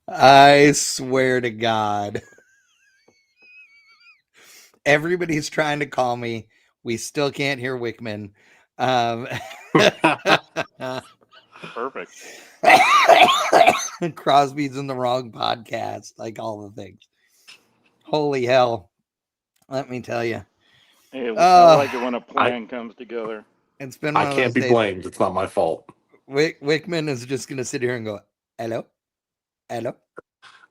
I swear to God. Everybody's trying to call me. We still can't hear Wickman. Perfect. Crosby's in the wrong podcast, like all the things. Holy hell. Let me tell you. Hey, I like it when a plan comes together. It's been one I of can't those be days. blamed. It's not my fault. Wickman is just going to sit here and go, hello? Hello?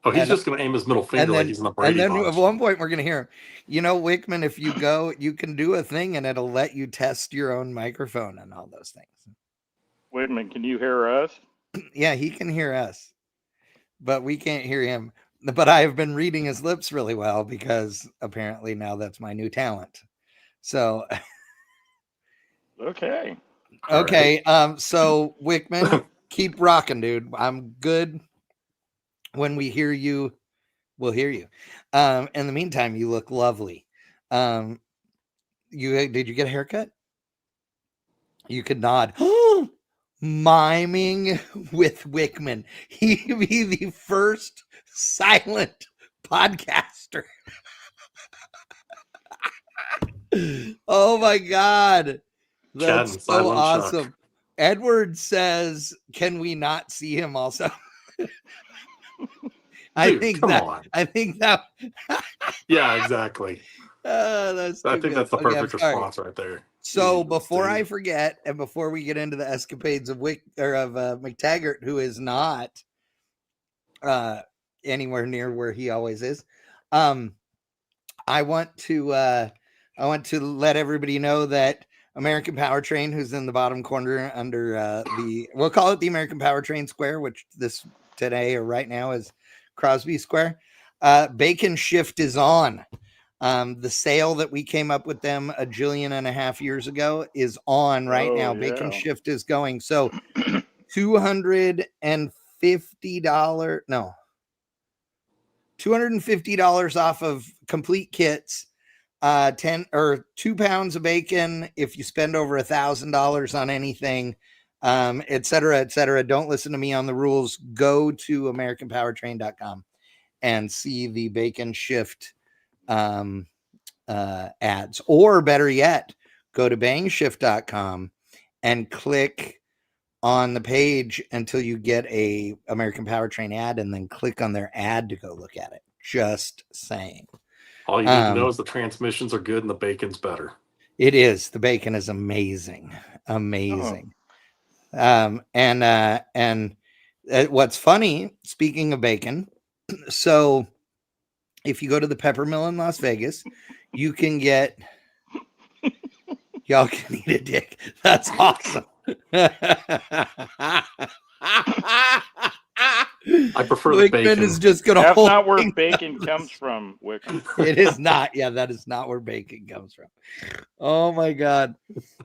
Oh, he's just going to aim his middle finger like he's in the Brady And then bunch. at one point we're going to hear him. You know, Wickman, if you go, you can do a thing and it'll let you test your own microphone and all those things. Wickman, can you hear us? Yeah, he can hear us, but we can't hear him. But I have been reading his lips really well because apparently now that's my new talent. So, okay. Okay. So Wickman, keep rocking, dude. I'm good. When we hear you, we'll hear you. In the meantime, you look lovely. Did you get a haircut? You could nod. Miming with Wickman. He'd be the first silent podcaster. Oh my God. That's Chad, so awesome. Chuck. Edward says, can we not see him also? Dude, I think that. Yeah, exactly. I think that's the perfect response right there. So before I forget, and before we get into the escapades of McTaggart, who is not anywhere near where he always is, I want to let everybody know that American Powertrain, who's in the bottom corner under we'll call it the American Powertrain Square, which today or right now is Crosby Square. Bacon Shift is on. The sale that we came up with them 1.5 billion years ago is on right now. Yeah. Bacon Shift is going. So $250 off of complete kits. 10 or 2 pounds of bacon. If you spend over $1,000 on anything, et cetera, et cetera. Don't listen to me on the rules. Go to AmericanPowertrain.com and see the Bacon Shift ads, or better yet, go to bangshift.com and click on the page until you get a American Powertrain ad, and then click on their ad to go look at it. Just saying. All you need to know is the transmissions are good and the bacon's better. It is. The bacon is amazing. Amazing. And what's funny, speaking of bacon, so if you go to the Pepper Mill in Las Vegas, you can get, y'all can eat a dick. That's awesome. I prefer Wickman the bacon. is just gonna. That's not where bacon comes from, Wickman. It is not. Yeah, that is not where bacon comes from. Oh my God.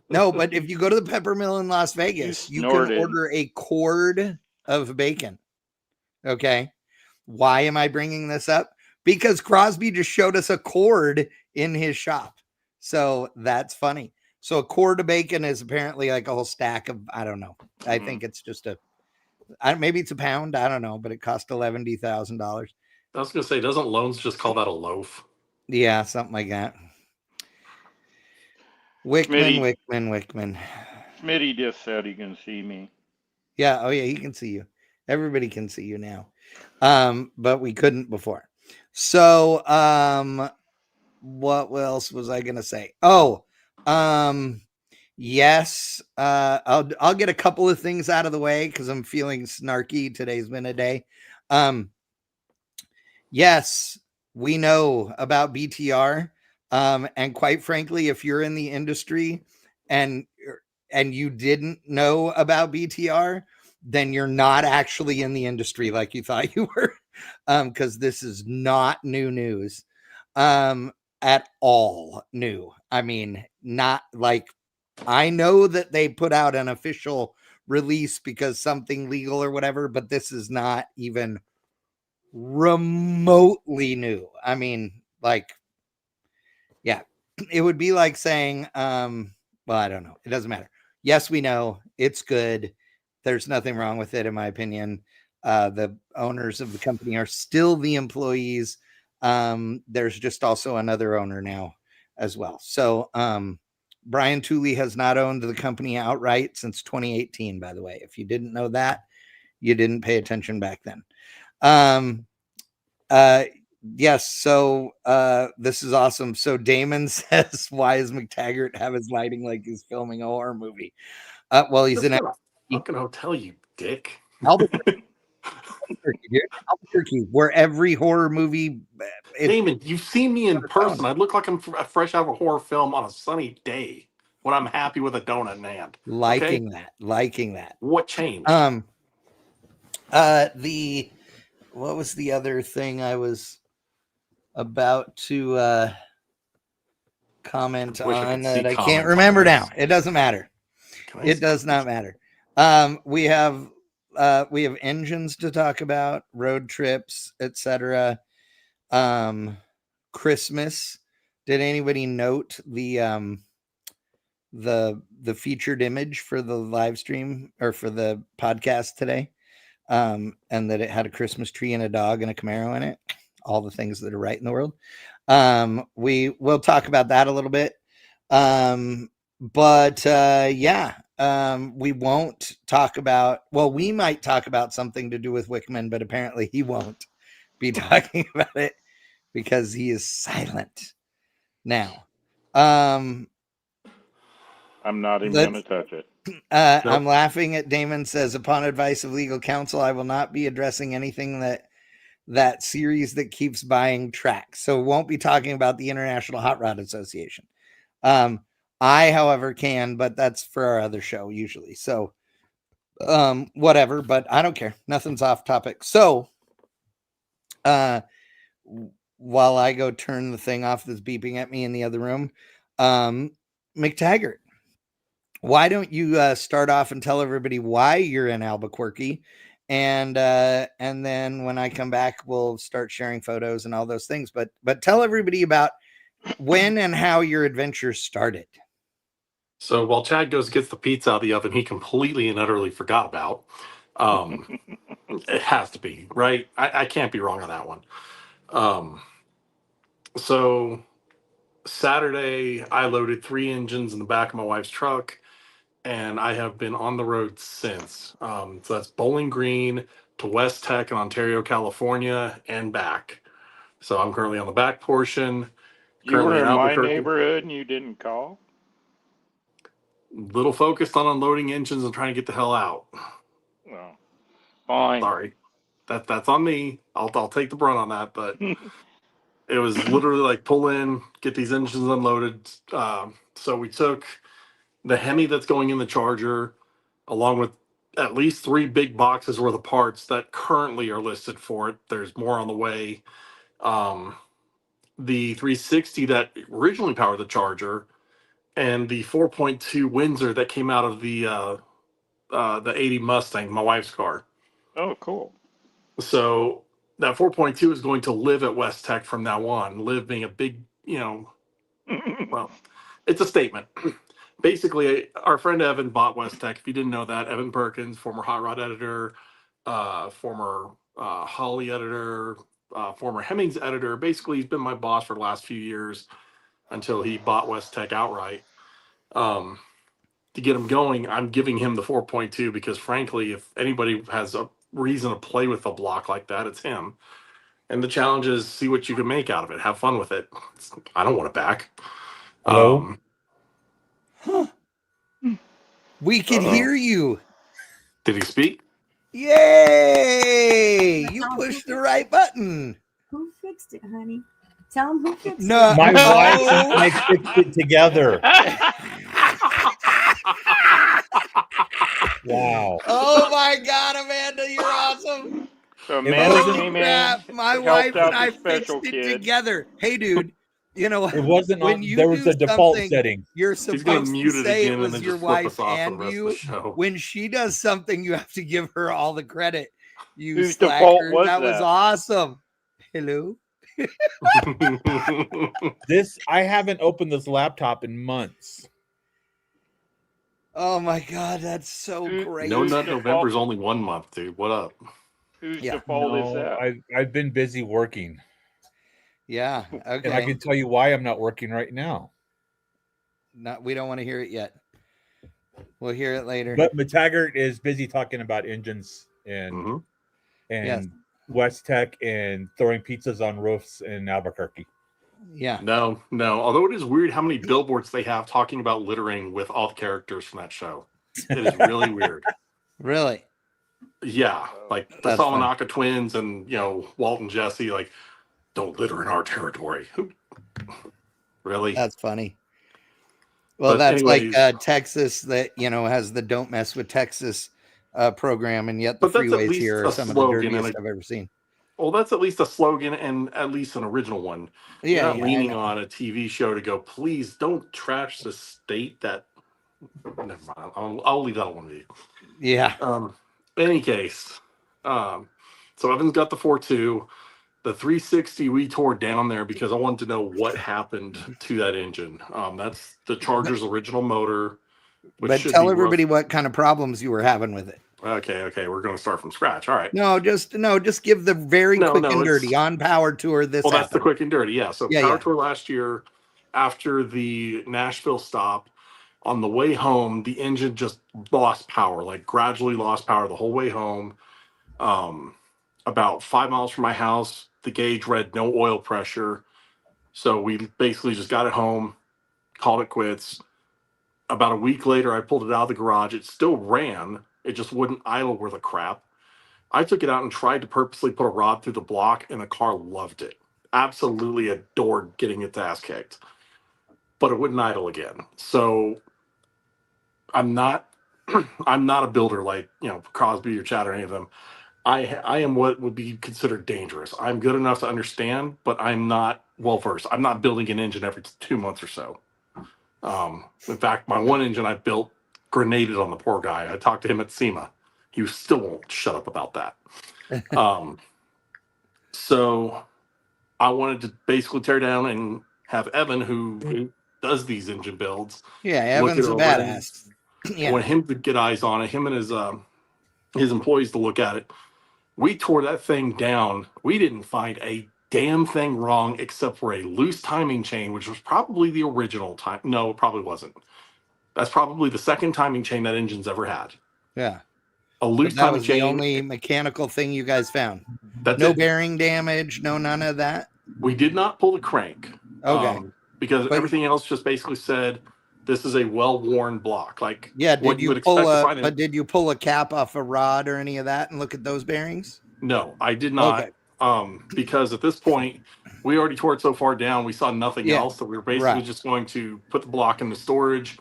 No, but if you go to the Pepper Mill in Las Vegas, you can order a cord of bacon. Okay. Why am I bringing this up? Because Crosby just showed us a cord in his shop. So that's funny. So a cord of bacon is apparently like a whole stack of, I don't know. I think it's just maybe it's a pound. I don't know, but it cost $11,000. I was going to say, doesn't Loans just call that a loaf? Yeah, something like that. Wickman. Smitty just said he can see me. Yeah. Oh yeah, he can see you. Everybody can see you now. But we couldn't before. So, what else was I gonna say? Oh, yes. I'll get a couple of things out of the way because I'm feeling snarky. Today's been a day. Yes, we know about BTR. And quite frankly, if you're in the industry and you didn't know about BTR, then you're not actually in the industry like you thought you were. Because this is not new news. At all new. I mean, not like, I know that they put out an official release because something legal or whatever, but this is not even remotely new. I mean, like, yeah, it would be like saying, well, I don't know. It doesn't matter. Yes, we know it's good. There's nothing wrong with it, in my opinion. The owners of the company are still the employees. There's just also another owner now as well. So, Brian Tooley has not owned the company outright since 2018, by the way. If you didn't know that, you didn't pay attention back then. Yes, so this is awesome. So Damon says, why is McTaggart have his lighting like he's filming a horror movie? Well, he's in a fucking hotel, you dick. Albuquerque, where every horror movie. Damon, you've seen me in person. I look like I'm fresh out of a horror film on a sunny day when I'm happy with a donut in hand. Liking that. What changed? What was the other thing I was about to comment on that I can't remember now? It doesn't matter. It does not matter. We have engines to talk about, road trips, etc. Christmas. Did anybody note the featured image for the live stream or for the podcast today? And that it had a Christmas tree and a dog and a Camaro in it. All the things that are right in the world. We will talk about that a little bit. We won't talk about, well, we might talk about something to do with Wickman, but apparently he won't be talking about it because he is silent now. I'm not even going to touch it. Nope. I'm laughing at Damon says, upon advice of legal counsel, I will not be addressing anything that series that keeps buying tracks. So won't be talking about the International Hot Rod Association. I, however, can, but that's for our other show usually. So whatever, but I don't care. Nothing's off topic. So while I go turn the thing off that's beeping at me in the other room, McTaggart, why don't you start off and tell everybody why you're in Albuquerque? And then when I come back, we'll start sharing photos and all those things. But tell everybody about when and how your adventure started. So while Chad goes gets the pizza out of the oven, he completely and utterly forgot about. It has to be right. I can't be wrong on that one. So Saturday, I loaded 3 engines in the back of my wife's truck, and I have been on the road since. So that's Bowling Green to West Tech in Ontario, California, and back. So I'm currently on the back portion. You Currently were in in my Albuquerque. neighborhood and you didn't call? Little focused on unloading engines and trying to get the hell out. Well, fine. Sorry, that's on me. I'll take the brunt on that, but it was literally like pull in, get these engines unloaded. So we took the Hemi that's going in the Charger, along with at least 3 big boxes worth of parts that currently are listed for it. There's more on the way. The 360 that originally powered the Charger, and the 4.2 Windsor that came out of the 80 Mustang, my wife's car. Oh, cool. So that 4.2 is going to live at West Tech from now on. Live being a big, well, it's a statement. Basically, our friend Evan bought West Tech. If you didn't know that, Evan Perkins, former Hot Rod editor, former Holly editor, former Hemmings editor. Basically, he's been my boss for the last few years until he bought West Tech outright. To get him going, I'm giving him the 4.2 because, frankly, if anybody has a reason to play with a block like that, it's him. And the challenge is see what you can make out of it. Have fun with it. I don't want it back. Hello? We can hear you. Did he speak? Yay! You pushed the right button. Who fixed it, honey? Tell him who fixed No. it. My wife and I fixed it together. Wow. Oh my God, Amanda, you're awesome. So It Amanda wasn't- came in, Crap, my helped wife out and I the special fixed it kid. together. Hey, dude, you know It wasn't when on. you There was do a default something, setting. you're He's going to supposed to mute it say again it and was then your just flip wife us off for the and rest you. of the show. When she does something, you have to give her all the credit. You Whose slacker. default was that was that? awesome. Hello. I haven't opened this laptop in months. Oh my God, that's so great. No Whose Nut default- November's only 1 month, dude. What up? Whose Yeah. default is No, that? I've been busy working. Yeah. Okay. And I can tell you why I'm not working right now. We don't want to hear it yet. We'll hear it later. But McTaggart is busy talking about engines and Mhm. Yes. West Tech and throwing pizzas on roofs in Albuquerque. Yeah. No. Although it is weird how many billboards they have talking about littering with all the characters from that show. It is really weird. Really? Yeah, like the That's fun. Salamanca twins and Walt and Jesse, like, don't litter in our territory. Really? That's funny. Well, But that's anyways- like Texas that has the "Don't Mess with Texas" program, and yet the But that's at freeways least here a are some of the slogan and dirtiest I've ever seen. Well, that's at least a slogan and at least an original one. You're Yeah, not yeah, I leaning know. on a TV show to go, please don't trash the state that. Never mind. I'll leave that alone with you. Yeah. In any case, so Evan's got the 4.2. The 360 we tore down there because I wanted to know what happened to that engine. That's the Charger's original motor. But should tell be everybody rough- what kind of problems you were having with it. Okay, we're going to start from scratch. All right. No, just give the very quick and dirty it's- on Power Tour. This Well, that's the happened. quick and dirty. Yeah. So Yeah, Power yeah. Tour last year, after the Nashville stop, on the way home, the engine just lost power, like gradually lost power the whole way home. About 5 miles from my house, the gauge read no oil pressure. So we basically just got it home, called it quits. About a week later, I pulled it out of the garage. It still ran. It just wouldn't idle worth a crap. I took it out and tried to purposely put a rod through the block, and the car loved it. Absolutely adored getting its ass kicked. But it wouldn't idle again. So I'm not a builder like Crosby or Chad or any of them. I am what would be considered dangerous. I'm good enough to understand, but I'm not well versed. I'm not building an engine every 2 months or so. In fact, my one engine I built grenaded on the poor guy. I talked to him at SEMA. He still won't shut up about that. So I wanted to basically tear down and have Evan, who does these engine builds, Yeah, look it Evan's a over. And badass. I Yeah, want him to get eyes on it, him and his employees to look at it. We tore that thing down. We didn't find a damn thing wrong except for a loose timing chain, which was probably the original time. No, it probably wasn't. That's probably the second timing chain that engine's ever had. yeah. A But loose that timing was the chain. only mechanical thing you guys found. That's No it. bearing damage, no none of that. We did not pull the crank. Okay. Because But- everything else just basically said this is a well-worn block. Like Yeah, what did you you would pull expect to a find in. but did you pull a cap off a rod or any of that and look at those bearings? No, I did not. Okay. Because at this point, we already tore it so far down, we saw nothing Yeah, else. So we were basically right. just going to put the block into storage.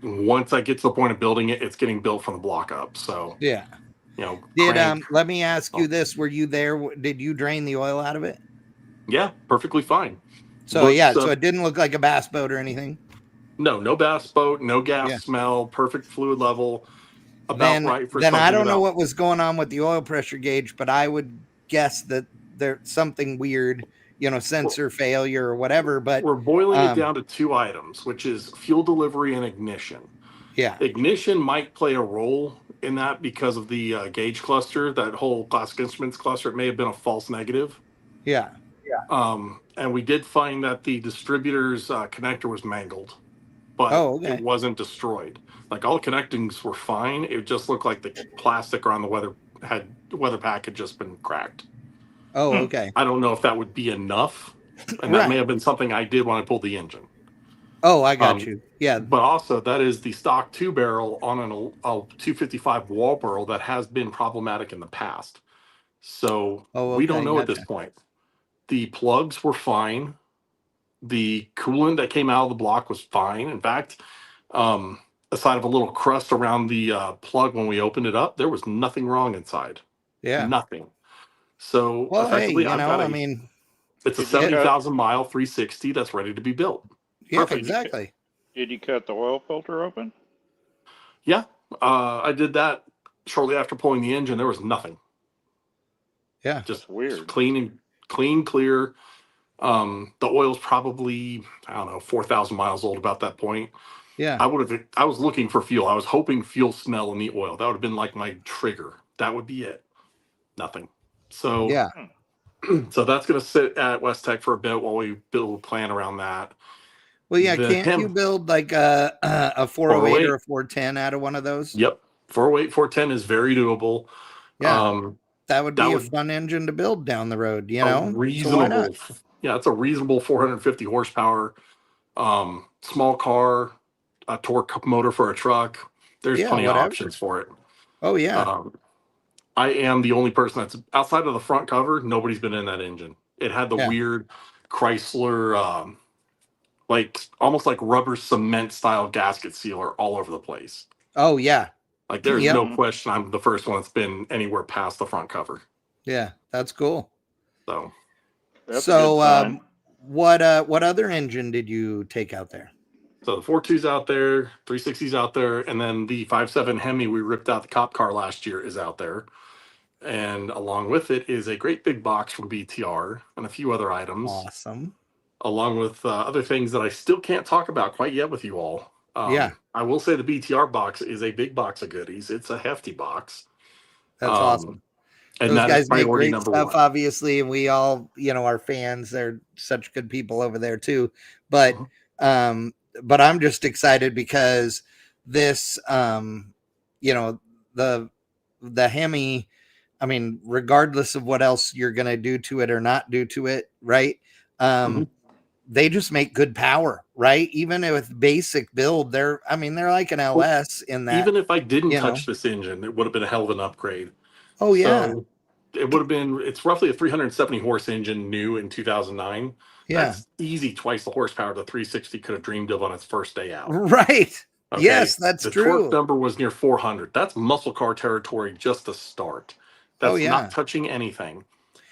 Once I get to the point of building it, it's getting built from the block up. So, Yeah. Did Let me ask you this, were you there? Did you drain the oil out of it? Yeah, perfectly fine. So so it didn't look like a bass boat or anything. No bass boat, no gas Yeah. smell, perfect fluid level, about right for then something. I don't know what was going on with the oil pressure gauge, but I would guess that there's something weird, sensor failure or whatever. But we're boiling it down to two items, which is fuel delivery and ignition. Yeah. Ignition might play a role in that because of the gauge cluster, that whole classic instruments cluster. It may have been a false negative. Yeah. And we did find that the distributor's connector was mangled, but it wasn't destroyed. Like all the connectings were fine. It just looked like the plastic around the weather pack had just been cracked. Oh, okay. I don't know if that would be enough. And that may have been something I did when I pulled the engine. Oh, I got you. Yeah. But also, that is the stock 2-barrel on a 255 wall barrel that has been problematic in the past. So we don't know at this point. The plugs were fine. The coolant that came out of the block was fine. In fact, aside of a little crust around the plug when we opened it up, there was nothing wrong inside. Yeah. Nothing. So well, effectively, hey, it's a 70,000 mile 360 that's ready to be built. Yeah, perfect. Exactly. Did you cut the oil filter open? Yeah, I did that shortly after pulling the engine. There was nothing. Yeah, just weird. Clean, clear. The oil's probably, I don't know, 4,000 miles old about that point. Yeah. I was looking for fuel. I was hoping fuel smell in the oil. That would have been like my trigger. That would be it. Nothing. So yeah. So that's going to sit at West Tech for a bit while we build a plan around that. Well, yeah, can't you build like a 408 or a 410 out of one of those? Yep. 408, 410 is very doable. Yeah. That would be a fun engine to build down the road, Reasonable. So why not? Yeah, it's a reasonable 450 horsepower, small car, a torque motor for a truck. There's plenty of options for it. Oh, yeah. I am the only person that's outside of the front cover. Nobody's been in that engine. It had the weird Chrysler, like almost like rubber cement style gasket sealer all over the place. Oh, yeah. Like there's no question I'm the first one that's been anywhere past the front cover. Yeah, that's cool. So, what other engine did you take out there? So the 4.2's out there, 360's out there, and then the 5.7 Hemi we ripped out the cop car last year is out there. And along with it is a great big box from BTR and a few other items. Awesome. Along with other things that I still can't talk about quite yet with you all. I will say the BTR box is a big box of goodies. It's a hefty box. That's awesome. And those that guys is priority make great stuff, obviously, and we all, are fans. They're such good people over there too. But I'm just excited because this, the Hemi, I mean, regardless of what else you're gonna do to it or not do to it, right? They just make good power, right? Even with basic build, they're like an LS in that. Even if I didn't touch this engine, it would have been a hell of an upgrade. Oh, yeah. So it would have been, it's roughly a 370 horse engine new in 2009. Yeah. That's easy twice the horsepower the 360 could have dreamed of on its first day out. Right. Okay? Yes, that's true. The torque number was near 400. That's muscle car territory just to start. That's not touching anything.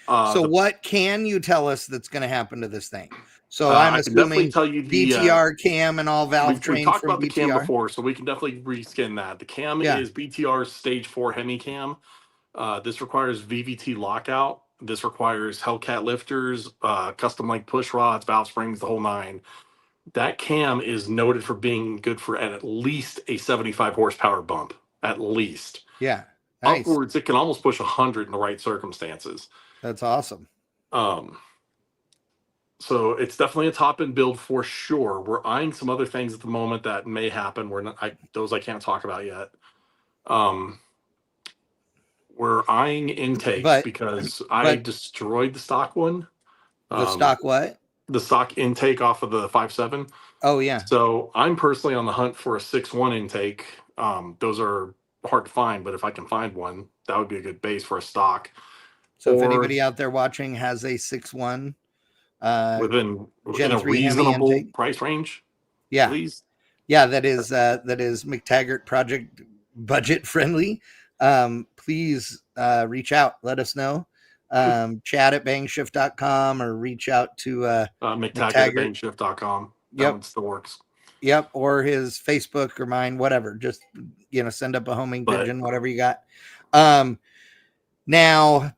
So what can you tell us that's going to happen to this thing? So I'm assuming tell you the BTR cam and all valve train. We talked about the cam before, so we can definitely reskin that. The cam is BTR's Stage 4 Hemi cam. This requires VVT lockout. This requires Hellcat lifters, custom link push rods, valve springs, the whole nine. That cam is noted for being good for at least a 75 horsepower bump, at least. Yeah. Nice. Upwards, it can almost push 100 in the right circumstances. That's awesome. So it's definitely a top end build for sure. We're eyeing some other things at the moment that may happen. Those I can't talk about yet. We're eyeing intakes because I destroyed the stock one. The stock what? The stock intake off of the 5.7. Oh yeah. So I'm personally on the hunt for a 6.1 intake. Those are hard to find, but if I can find one, that would be a good base for a stock. So if anybody out there watching has a 6.1 within Gen in a 3 Hemi reasonable intake, price range, yeah, please. Yeah, that is McTaggart project budget friendly. Please reach out, let us know. Chat at bangshift.com or reach out to McTaggart at bangshift.com. Yep. That still works. Yep, or his Facebook or mine, whatever. Just send up a homing pigeon, whatever you got. Now,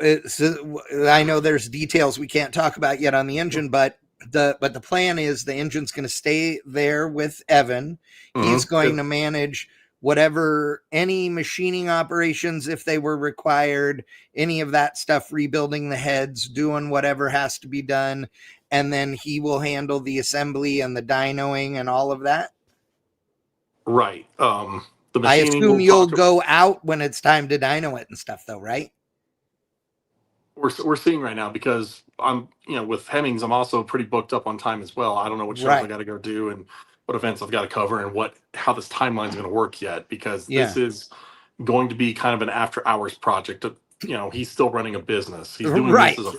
I know there's details we can't talk about yet on the engine, but the plan is the engine's going to stay there with Evan. He's going to manage any machining operations if they were required, any of that stuff, rebuilding the heads, doing whatever has to be done, and then he will handle the assembly and the dynoing and all of that. Right. The I machining assume you'll go out when it's time to dyno it and stuff, though, right? We're seeing right now because I'm with Hemmings, I'm also pretty booked up on time as well. I don't know what shows I got to go do and what events I've got to cover and how this timeline is going to work yet, because this is going to be kind of an after hours project. He's still running a business. He's doing this as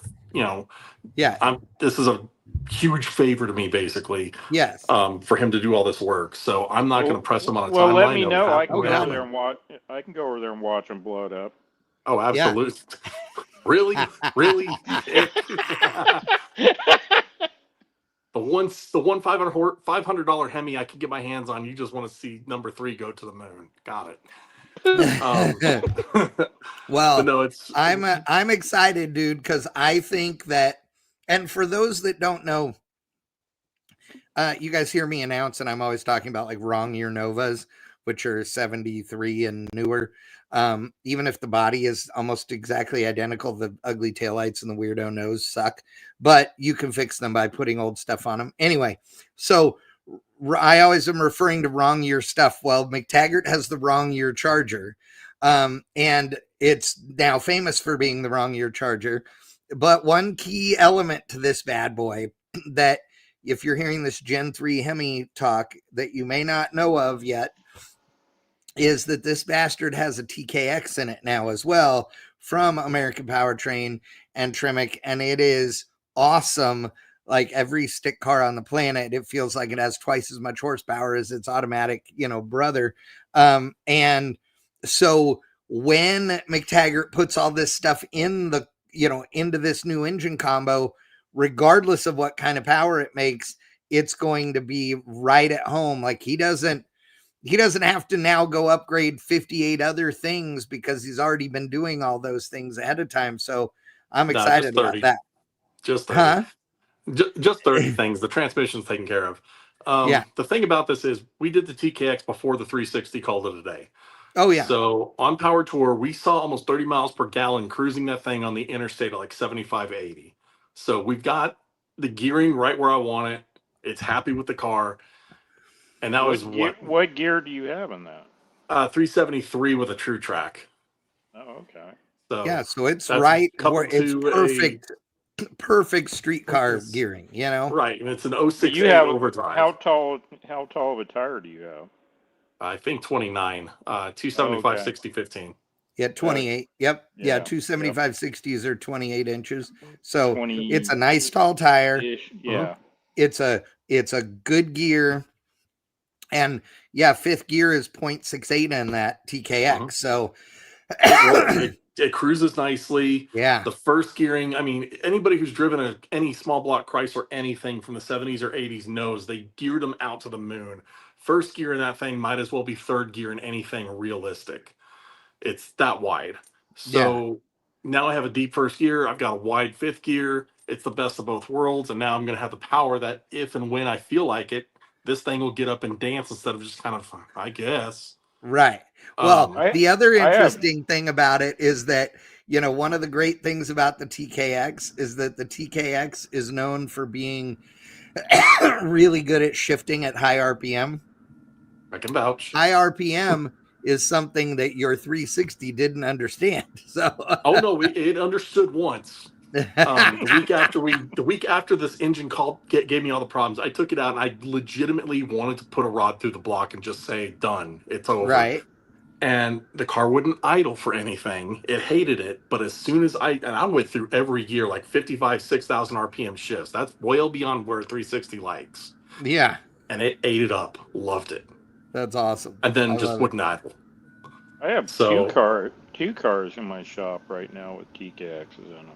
this is a huge favor to me, basically. Yes. For him to do all this work. So I'm not going to press him on a timeline. Well, let me know. I can go over there and watch. I can go over there and watch him blow it up. Oh, absolutely. Yeah. Really? The one $500 Hemi I could get my hands on. You just want to see number 3 go to the moon. Got it. Well, no, I'm excited, dude, because I think that, and for those that don't know, you guys hear me announce, and I'm always talking about like wrong year Novas, which are 73 and newer. Even if the body is almost exactly identical, the ugly taillights and the weirdo nose suck, but you can fix them by putting old stuff on them. Anyway, so I always am referring to wrong year stuff. Well, McTaggart has the wrong year Charger, and it's now famous for being the wrong year Charger. But one key element to this bad boy that if you're hearing this Gen 3 Hemi talk that you may not know of yet, is that this bastard has a TKX in it now as well from American Powertrain and Tremec, and it is awesome. Like every stick car on the planet, it feels like it has twice as much horsepower as its automatic, brother. And so when McTaggart puts all this stuff in the, into this new engine combo, regardless of what kind of power it makes, it's going to be right at home. Like he doesn't have to now go upgrade 58 other things because he's already been doing all those things ahead of time. So I'm excited about that. Just 30. Just 30 things. The transmission's taken care of. The thing about this is we did the TKX before the 360 called it a day. Oh, yeah. So on Power Tour, we saw almost 30 miles per gallon cruising that thing on the interstate at like 75, 80. So we've got the gearing right where I want it. It's happy with the car. And that was what gear do you have in that? 373 with a true track. Oh, okay. So so it's right where it's perfect street car gearing, Right, and it's an 06 overdrive. How tall of a tire do you have? I think 29, 275, 60, 15. Yeah, 28. Yep. Yeah, 275 60s are 28 inches. So it's a nice tall tire. Yeah. It's a good gear. And fifth gear is 0.68 in that TKX. So it cruises nicely. Yeah. The first gearing, I mean, anybody who's driven any small block Chrysler, anything from the 70s or 80s knows they geared them out to the moon. First gear in that thing might as well be third gear in anything realistic. It's that wide. So now I have a deep first gear. I've got a wide fifth gear. It's the best of both worlds. And now I'm going to have the power that if and when I feel like it, this thing will get up and dance instead of just kind of, I guess. Right. Well, I the other I have interesting thing about it is that, one of the great things about the TKX is that the TKX is known for being really good at shifting at high RPM. I can vouch. High RPM is something that your 360 didn't understand. So, Oh no, it understood once. The week after this engine gave me all the problems, I took it out and I legitimately wanted to put a rod through the block and just say, done, it's over. right. And the car wouldn't idle for anything. It hated it. But as soon as I went through every year, like 55, 6,000 RPM shifts, that's well beyond where 360 likes. Yeah. And it ate it up. Loved it. That's awesome. And then I just love it. wouldn't idle. I have So- two cars in my shop right now with TKXs in them.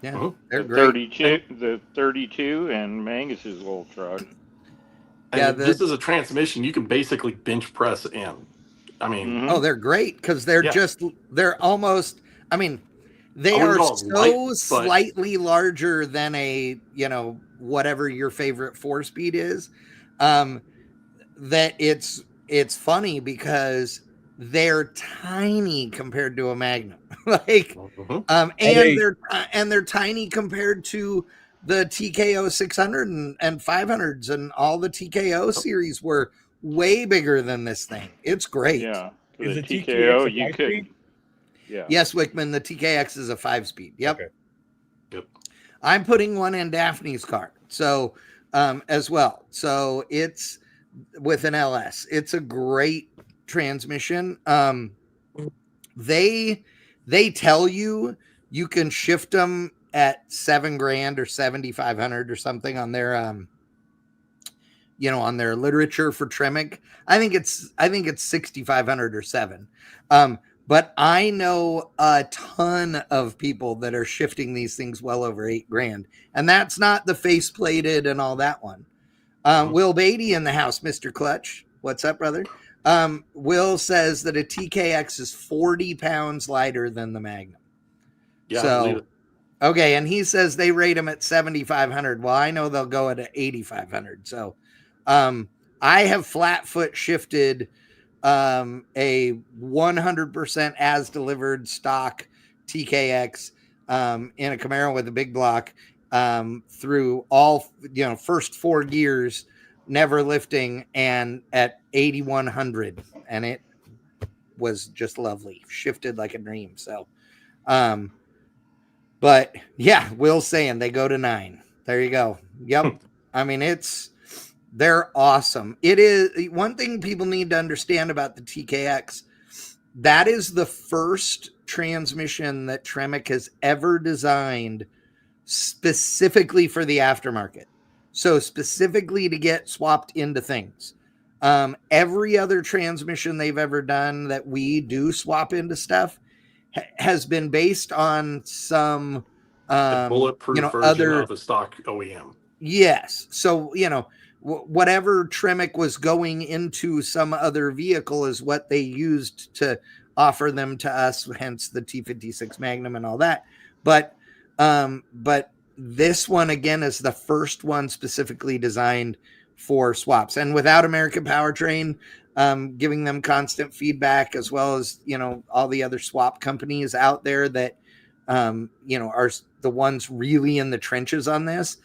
Yeah. Mhm. They're The great. 32 and Mangus's little truck. And Yeah, if this is a transmission you can basically bench press in. I mean, Mhm. Oh, they're great because they're Yeah. they're almost, I mean, they I wouldn't are call so it light, but- slightly larger than a, whatever your favorite 4-speed is, that it's funny because they're tiny compared to a Magnum. Like, Mhm. and they're tiny compared to the TKO 600 and 500s, and all the TKO series were way bigger than this thing. It's great. Yeah. For Is the the TKO, TKX a you 5-speed? could. Yeah. Yes, Wickman, the TKX is a 5-speed. Yep. Okay. Yep. I'm putting one in Daphne's car. So, as well. So it's with an LS. It's a great transmission. They tell you can shift them at $7,000 or 7,500 or something on their on their literature for Tremec. I think it's 6,500 or 7. But I know a ton of people that are shifting these things well over $8,000, and that's not the face plated and all that one. Will Beatty in the house, Mr. Clutch. What's up, brother? Will says that a TKX is 40 pounds lighter than the Magnum. Yeah, I So, believe it. okay, and he says they rate them at 7,500. Well, I know they'll go at 8,500. So, I have flat foot shifted a 100% as delivered stock TKX in a Camaro with a big block through all first 4 gears, never lifting, and at 8,100, and it was just lovely, shifted like a dream. So but yeah, Will's saying they go to 9. There you go. Yep. I mean, they're awesome. It is one thing people need to understand about the TKX. That is the first transmission that Tremec has ever designed specifically for the aftermarket. So specifically to get swapped into things. Every other transmission they've ever done that we do swap into stuff has been based on some The bulletproof version other of a stock OEM. Yes. So, whatever Tremec was going into some other vehicle is what they used to offer them to us, hence the T56 Magnum and all that. But this one again is the first one specifically designed for swaps, and without American Powertrain giving them constant feedback, as well as all the other swap companies out there that are the ones really in the trenches on this.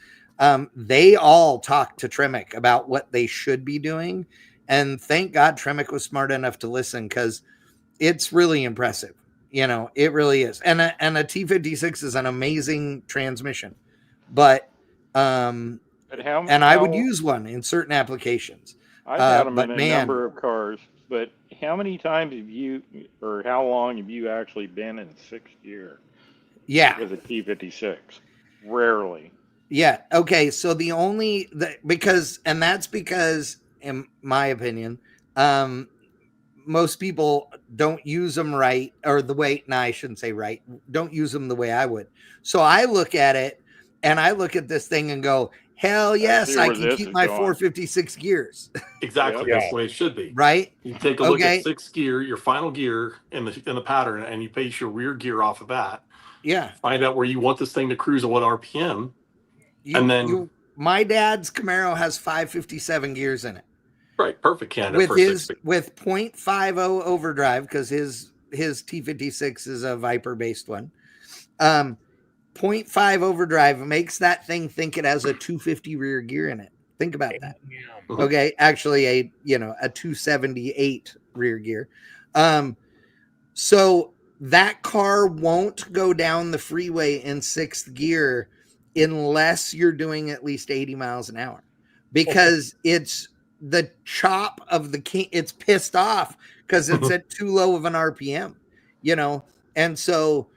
They all talk to Tremec about what they should be doing, and thank God Tremec was smart enough to listen, because it's really impressive. It really is. And a T56 is an amazing transmission, but But how? and I would use one in certain applications. I've had them but in a man, number of cars. But how many times have you, or how long have you actually been in 6th gear yeah, with a T56? Rarely. yeah. Okay, so that's because, in my opinion, most people don't use them right, or the way, no, I shouldn't say right, don't use them the way I would. So I look at it and I look at this thing and go, Hell yes, see I where can this keep is my going. 456 gears. Exactly. Yeah. That's the way it should be. Right? You take a look at Okay. sixth gear, your final gear in the pattern, and you base your rear gear off of that. Yeah. Find out where you want this thing to cruise at what RPM, and then My dad's Camaro has 557 gears in it. right, perfect candidate With for a 6-speed. with 0.50 overdrive, because his T56 is a Viper based one. 0.5 overdrive makes that thing think it has a 250 rear gear in it. Think about that. Mhm. Okay, actually a 278 rear gear. So that car won't go down the freeway in sixth gear unless you're doing at least 80 miles an hour, because it's the chop of the king. It's pissed off because it's at too low of an RPM, and so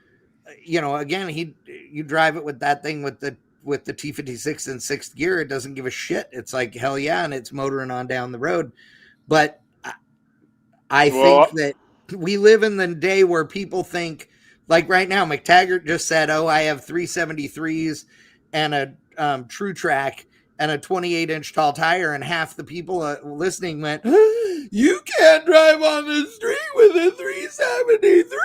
again, you drive it with that thing with the T56 in sixth gear, it doesn't give a shit. It's like hell yeah, and it's motoring on down the road. But I think that we live in the day where people think, like right now, McTaggart just said, "Oh, I have 373s and a True Track and a 28-inch tall tire," and half the people listening went, "You can't drive on the street with a 373."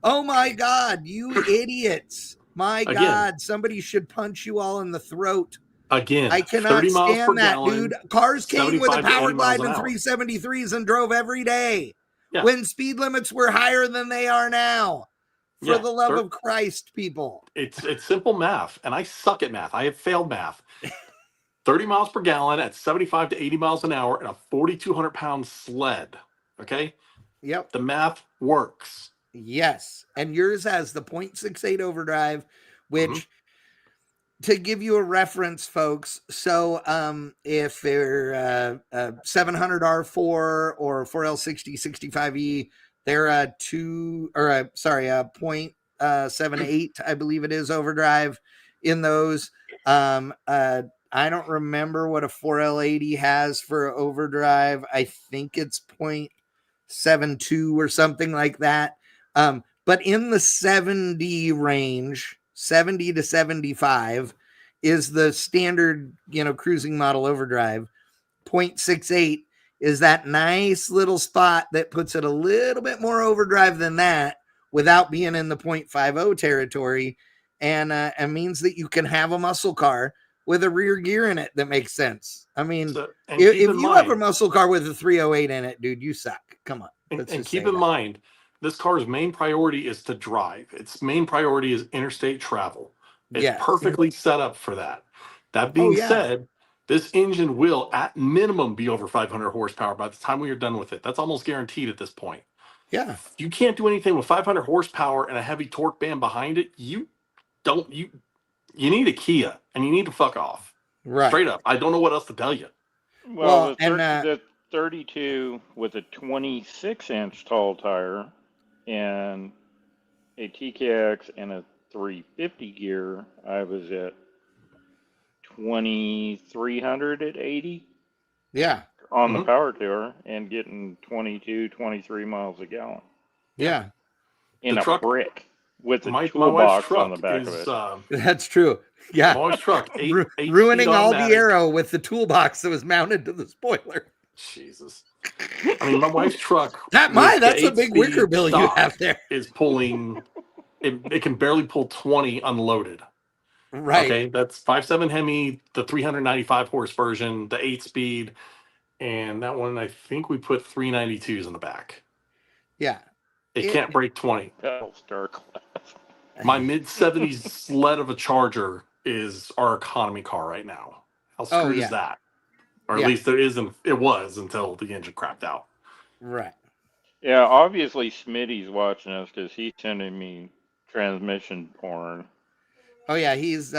Oh my God, you idiots! My God, somebody should punch you all in the throat. Again, I 30 cannot miles per stand that, gallon, dude. Cars came with a 75 to 80 power miles glide an and hour. 373s and drove every day Yeah. when speed limits were higher than they are now. For the love of Christ, people. It's simple math, and I suck at math. I have failed math. 30 miles per gallon at 75 to 80 miles an hour in a 4,200-pound sled. Okay? Yep. The math works. Yes. And yours has the 0.68 overdrive, which, to give you a reference, folks, so if they're 700 R4 or 4L60 65E, they're a 0.78, I believe it is, overdrive in those. I don't remember what a 4L80 has for overdrive. I think it's 0.72 or something like that. But in the 70 range, 70 to 75 is the standard, cruising model overdrive. 0.68 is that nice little spot that puts it a little bit more overdrive than that without being in the 0.50 territory, and means that you can have a muscle car with a rear gear in it that makes sense. I mean, if you have a muscle car with a 308 in it, dude, you suck. Come on. And keep in mind, this car's main priority is to drive. Its main priority is interstate travel. It's perfectly set up for that. That being said, this engine will, at minimum, be over 500 horsepower by the time we are done with it. That's almost guaranteed at this point. Yeah. You can't do anything with 500 horsepower and a heavy torque band behind it. You need a Kia, and you need to fuck off. Right. Straight up. I don't know what else to tell you. Well, the 32 with a 26-inch tall tire and a TKX and a 350 gear, I was at 2,300 at 80. Yeah. On the power tour and getting 22, 23 miles a gallon. Yeah. In a brick with a toolbox on the back of it. That's true. Yeah. My wife's truck, ruining all the aero with the toolbox that was mounted to the spoiler. Jesus. I mean, my wife's truck. That's a big wicker bill you have there. Is pulling, it can barely pull 20 unloaded. Right. Okay. That's 5.7 Hemi, the 395 horse version, the 8-speed. And that one, I think we put 392s in the back. Yeah. It can't break 20. Star class. My mid-70s sled of a Charger is our economy car right now. How screwed is that? Or at least it was until the engine crapped out. Right. Yeah, obviously Smitty's watching us because he's sending me transmission porn. Oh yeah, he's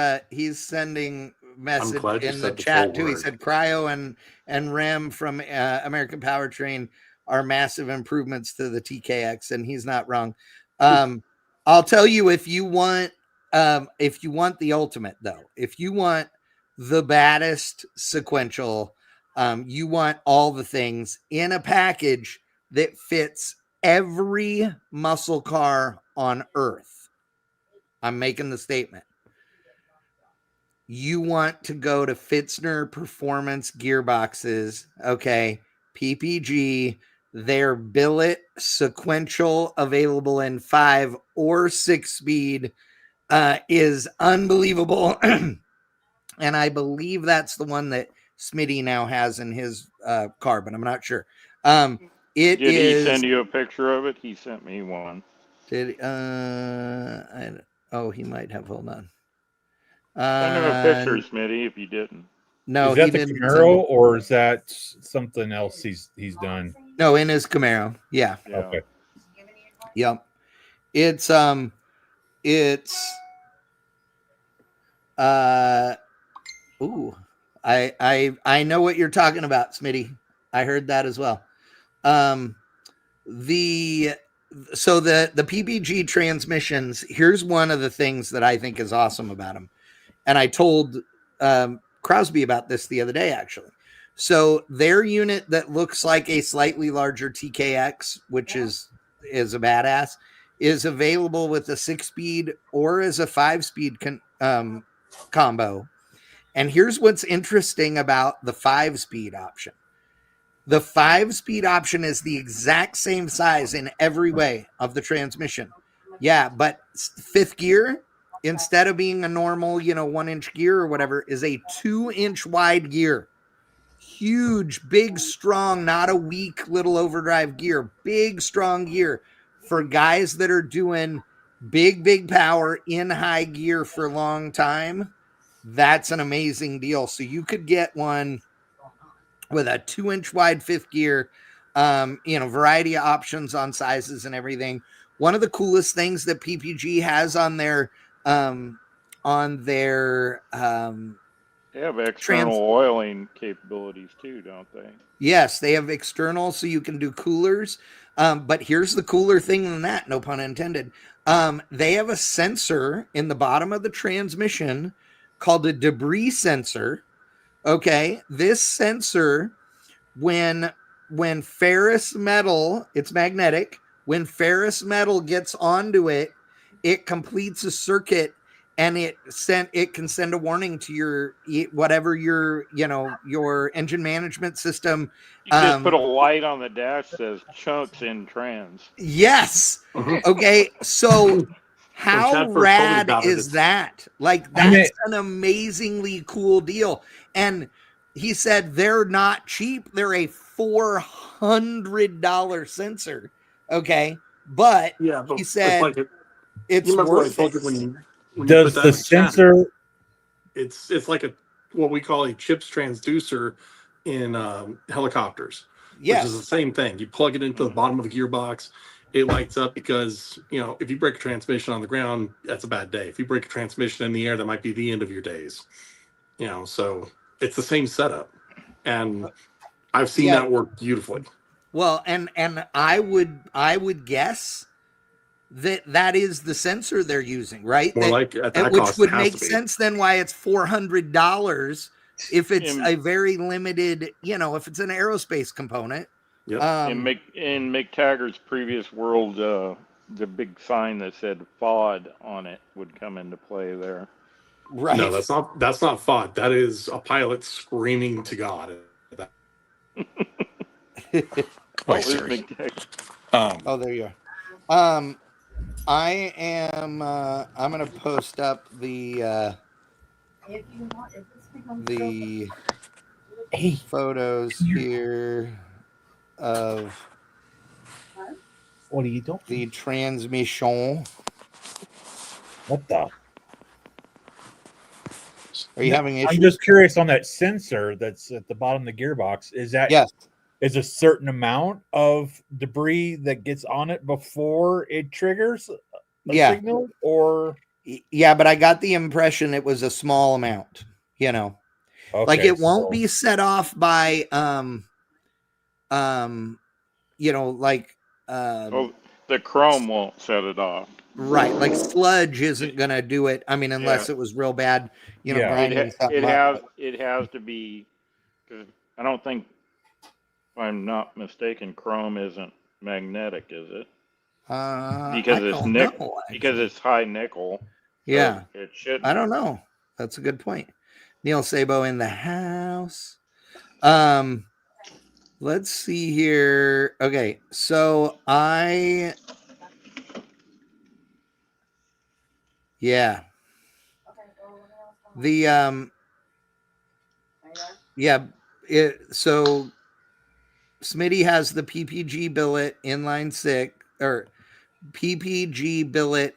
sending message in the chat too. He said cryo and RAM from American Powertrain are massive improvements to the TKX, and he's not wrong. I'll tell you, if you want the ultimate though, if you want the baddest sequential, you want all the things in a package that fits every muscle car on Earth. I'm making the statement. you want to go to Fitzner Performance Gearboxes, okay, PPG, their billet sequential available in 5 or 6 speed is unbelievable. And I believe that's the one that Smitty now has in his car, but I'm not sure. It Did is. he send you a picture of it? He sent me one. Did he might have. Hold on. Send him a picture, Smitty, if you didn't. No, is that he the didn't. Camaro or is that something else he's done? No, in his Camaro. Yeah. Okay. Yep. It's ooh. I know what you're talking about, Smitty. I heard that as well. The PPG transmissions, here's one of the things that I think is awesome about them. And I told Crosby about this the other day, actually. So their unit that looks like a slightly larger TKX, which is a badass, is available with a 6-speed or as a 5-speed combo. And here's what's interesting about the 5-speed option. The 5-speed option is the exact same size in every way of the transmission. Yeah, but 5th gear, instead of being a normal, 1-inch gear or whatever, is a 2-inch wide gear. Huge, big, strong, not a weak little overdrive gear. Big, strong gear for guys that are doing big power in high gear for a long time. That's an amazing deal. So you could get one with a 2-inch wide 5th gear, variety of options on sizes and everything. One of the coolest things that PPG has on their they have external oiling capabilities too, don't they? Yes, they have external, so you can do coolers. But here's the cooler thing than that, no pun intended. They have a sensor in the bottom of the transmission called a debris sensor. Okay, this sensor, when ferrous metal, it's magnetic. When ferrous metal gets onto it, it completes a circuit, and it can send a warning to your your engine management system. You just put a light on the dash that says chunks in trans. Yes. Okay. So how rad is that? Like, that's an amazingly cool deal. And he said they're not cheap. They're a $400 sensor. Okay. But he said it's worth it. When does the sensor? It's like what we call a chips transducer in helicopters, which is the same thing. You plug it into the bottom of the gearbox, it lights up because, if you break a transmission on the ground, that's a bad day. If you break a transmission in the air, that might be the end of your days. So it's the same setup, and I've seen that work beautifully. Well, and I would guess that is the sensor they're using, right? Which would make sense then why it's $400 if it's a very limited, if it's an aerospace component. Yep. In Mick Taggart's previous world, the big sign that said FOD on it would come into play there. Right. No, that's not FOD. That is a pilot screaming to God. Oh, there you are. I am. I'm gonna post up the photos here of what are you doing? The transmission. What the? Are you having issues? I'm just curious on that sensor that's at the bottom of the gearbox. Is that is a certain amount of debris that gets on it before it triggers a signal, or but I got the impression it was a small amount, like it won't be set off by the chrome won't set it off, right? Like sludge isn't gonna do it. I mean, unless it was real bad, grinding something up. It has to be, because I don't think, if I'm not mistaken, chrome isn't magnetic, is it? Because it's nickel. Because it's high nickel. Yeah, it should. I don't know. That's a good point. Neil Sabo in the house. Let's see here. Okay, so so Smitty has the PPG billet inline 6 or PPG billet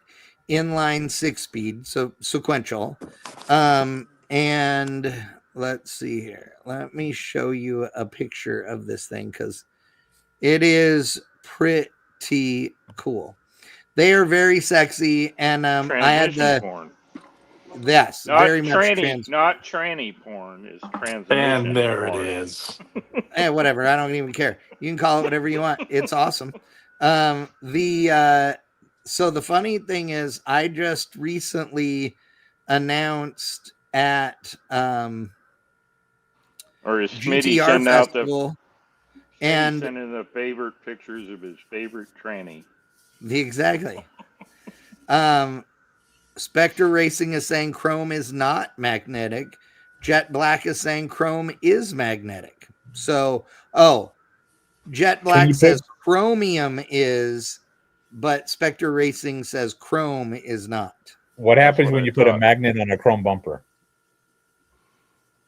inline 6-speed, so sequential. And let's see here. Let me show you a picture of this thing because it is pretty cool. They are very sexy, and I had the porn. Yes, not very tranny, much not tranny porn. Is transmission. And there porn. it is. Whatever. I don't even care. You can call it whatever you want. It's awesome. So the funny thing is, I just recently announced at or is Smitty GTR Festival, and sending the favorite pictures of his favorite tranny. Exactly. Spectre Racing is saying chrome is not magnetic. Jet Black is saying chrome is magnetic. So, Jet Black says chromium is, but Spectre Racing says chrome is not. What happens when you put a magnet on a chrome bumper?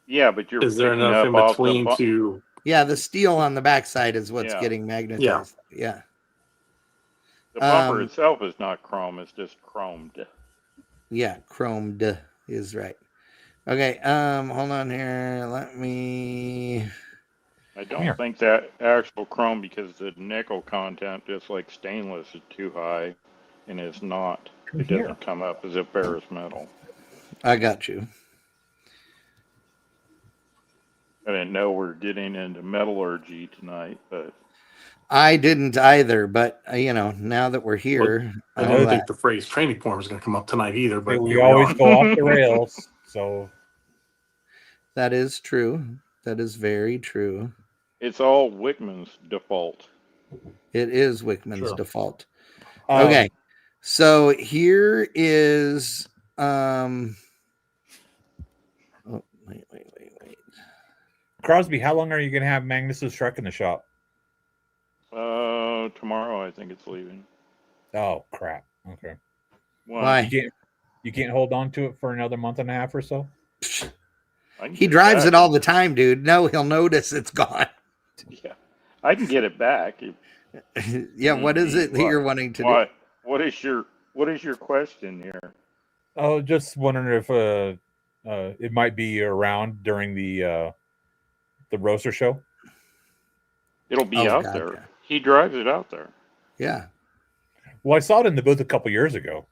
Yeah, but is there enough in between to? Yeah, the steel on the backside is what's getting magnetized. Yeah. The bumper itself is not chrome; it's just chromed. Yeah, chromed is right. Okay, hold on here. Let me. I don't think that actual chrome, because the nickel content, just like stainless, is too high, and it's not. It doesn't come up as a ferrous metal. I got you. I didn't know we're getting into metallurgy tonight, but I didn't either. But now that we're here, I don't think the phrase "tranny porn" is going to come up tonight either. But we always go off the rails, so that is true. That is very true. It's all Wickman's default. It is Wickman's default. Okay, so here is wait. Crosby, how long are you going to have Magnus's truck in the shop? Tomorrow I think it's leaving. Oh crap! Okay. Why? You can't hold on to it for another month and a half or so? He drives it all the time, dude. No, he'll notice it's gone. Yeah, I can get it back. Yeah, what is it that you're wanting to do? What is your question here? Oh, just wondering if it might be around during the roaster show. It'll be out there. Yeah. He drives it out there. Yeah. Well, I saw it in the booth a couple years ago.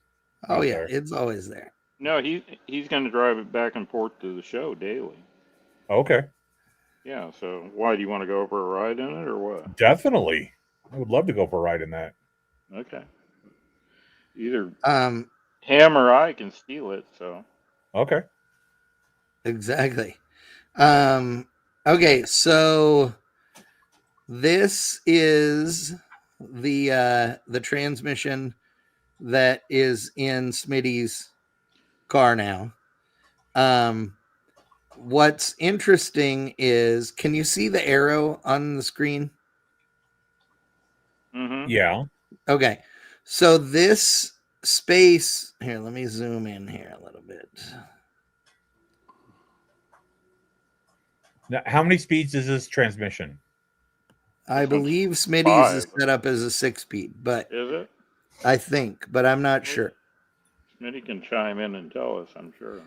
Oh yeah, it's always there. No, he's going to drive it back and forth to the show daily. Okay. Yeah. So why do you want to go for a ride in it, or what? Definitely, I would love to go for a ride in that. Okay. Either him or I can steal it. So. Okay. Exactly. Okay, so this is the transmission that is in Smitty's car now. What's interesting is, can you see the arrow on the screen? Mm-hmm. Yeah. Okay, so this space here, let me zoom in here a little bit. Now, how many speeds is this transmission? I believe Smitty's is set up as a 6-speed, but is it? I think, but I'm not sure. Smitty can chime in and tell us, I'm sure.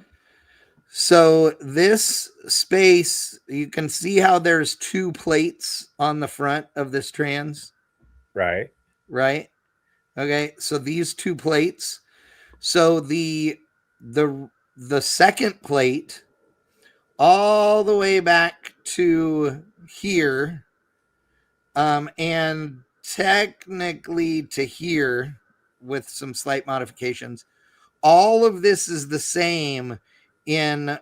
So this space, you can see how there's 2 plates on the front of this trans. Right. Okay. So these 2 plates. So the second plate all the way back to here, and technically to here with some slight modifications. All of this is the same in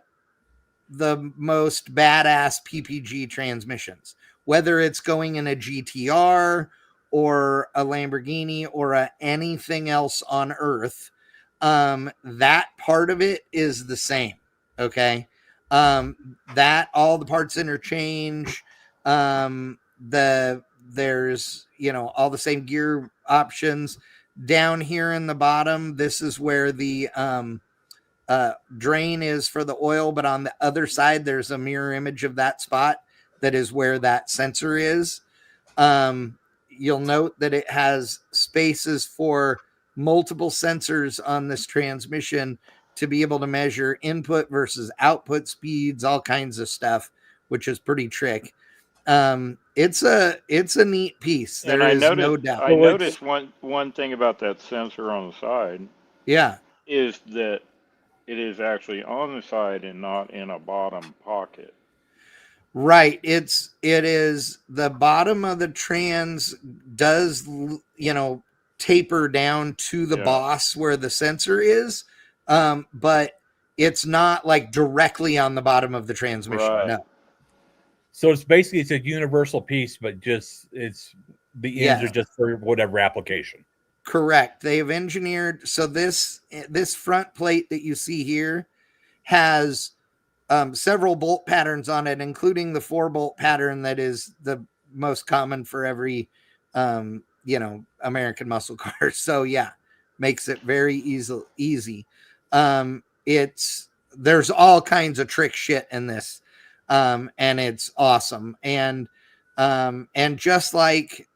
the most badass PPG transmissions, whether it's going in a GTR or a Lamborghini or anything else on Earth. That part of it is the same. Okay. That all the parts interchange. There's, you know, all the same gear options. Down here in the bottom, this is where the drain is for the oil, but on the other side, there's a mirror image of that spot that is where that sensor is. You'll note that it has spaces for multiple sensors on this transmission to be able to measure input versus output speeds, all kinds of stuff, which is pretty trick. It's a neat piece. There is no doubt. I noticed one thing about that sensor on the side. Yeah. Is that it is actually on the side and not in a bottom pocket. Right. It is the bottom of the trans does, you know, taper down to the boss where the sensor is. But it's not like directly on the bottom of the transmission. Right. No. So it's basically, it's a universal piece, but just it's the ends are just for whatever application. Correct. They have engineered, so this front plate that you see here has several bolt patterns on it, including the 4-bolt pattern that is the most common for every you know, American muscle car. So yeah, makes it very easy. There's all kinds of trick shit in this. And it's awesome. And just like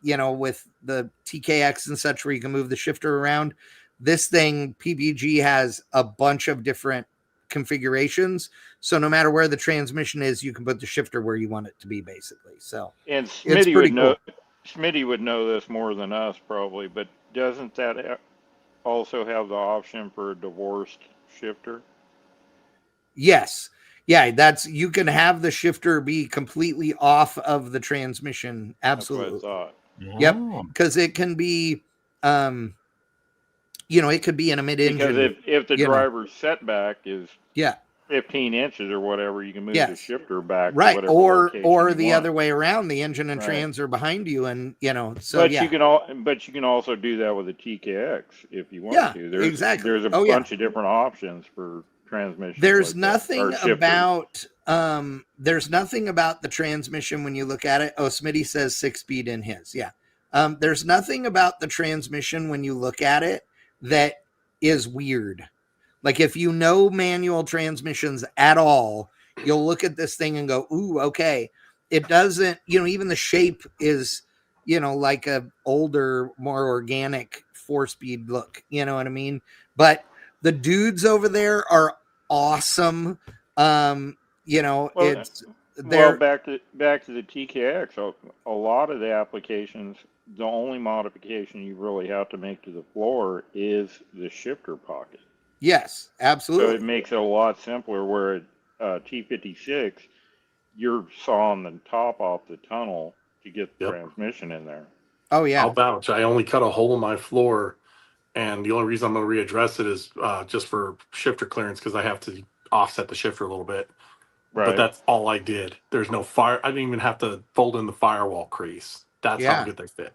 you know, with the TKX and such, where you can move the shifter around, this thing, PPG, has a bunch of different configurations. So no matter where the transmission is, you can put the shifter where you want it to be, basically. So and Smitty would know. Cool. Smitty would know this more than us, probably, but doesn't that also have the option for a divorced shifter? Yes. Yeah, you can have the shifter be completely off of the transmission. Absolutely. That's what I thought. Yep, because it can be, you know, it could be in a mid-engine. Because if the driver's setback is 15 inches or whatever, you can move the shifter back. Right, to or the other way around. The engine and trans are behind you, and you know. So but you can also do that with a TKX if you want to. There's a bunch of different options for transmission. There's nothing about there's nothing about the transmission when you look at it. Oh, Smitty says 6-speed in his. Yeah. There's nothing about the transmission when you look at it that is weird. Like, if you know manual transmissions at all, you'll look at this thing and go, ooh, okay. It doesn't, you know, even the shape is, you know, like a older, more organic 4-speed look. You know what I mean? But the dudes over there are awesome. You know, back to the TKX. A lot of the applications, the only modification you really have to make to the floor is the shifter pocket. Yes, absolutely. So it makes it a lot simpler. Where at T56, you're sawing the top off the tunnel to get the transmission in there. Oh yeah, I'll vouch. I only cut a hole in my floor, and the only reason I'm going to readdress it is just for shifter clearance, because I have to offset the shifter a little bit. Right. But that's all I did. There's no fire. I didn't even have to fold in the firewall crease. That's how good they fit.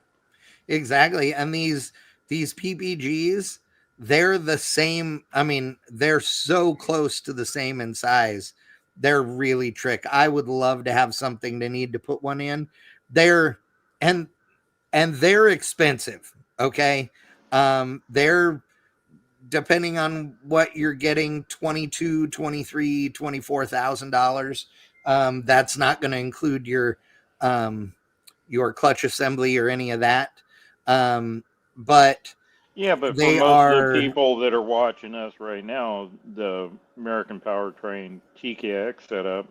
Exactly. And these PPGs, they're the same. I mean, they're so close to the same in size. They're really trick. I would love to have something to need to put one in. They're expensive. Okay. They're, depending on what you're getting, $22,000, $23,000, $24,000. That's not going to include your clutch assembly or any of that. But yeah, but for most of the people that are watching us right now, the American Powertrain TKX setup,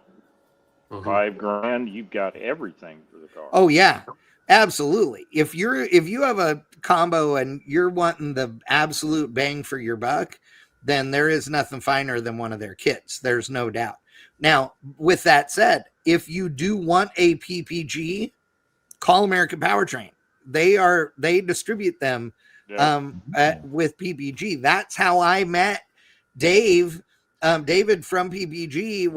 $5,000, you've got everything for the car. Oh yeah, absolutely. If you have a combo and you're wanting the absolute bang for your buck, then there is nothing finer than one of their kits. There's no doubt. Now, with that said, if you do want a PPG, call American Powertrain. They distribute them with PPG. That's how I met Dave. David from PPG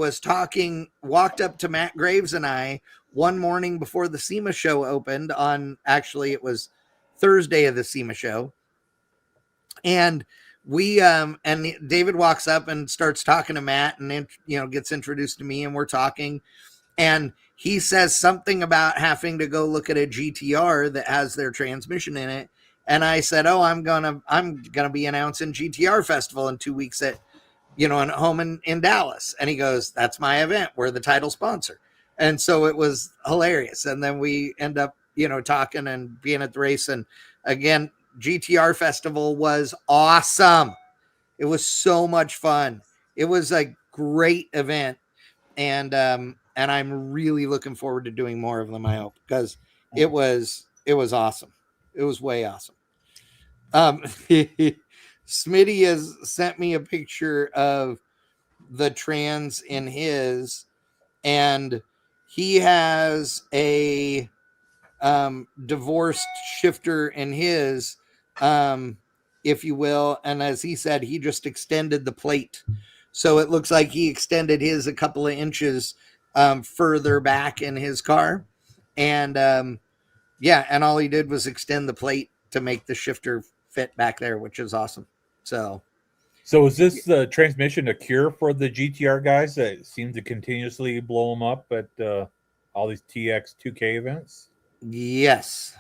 walked up to Matt Graves and I one morning before the SEMA show opened it was Thursday of the SEMA show. And we and David walks up and starts talking to Matt, and gets introduced to me, and we're talking, and he says something about having to go look at a GTR that has their transmission in it. And I said, "Oh, I'm gonna be announcing GTR Festival in 2 weeks at home in Dallas." And he goes, "That's my event. We're the title sponsor." And so it was hilarious. And then we end up talking and being at the race. And again, GTR Festival was awesome. It was so much fun. It was a great event, and I'm really looking forward to doing more of them. I hope, because it was awesome. It was way awesome. Smitty has sent me a picture of the trans in his, and he has a divorced shifter in his, if you will. And as he said, he just extended the plate. So it looks like he extended his a couple of inches further back in his car. And and all he did was extend the plate to make the shifter fit back there, which is awesome. So is this the transmission a cure for the GTR guys that seem to continuously blow them up at all these TX 2K events? Yes.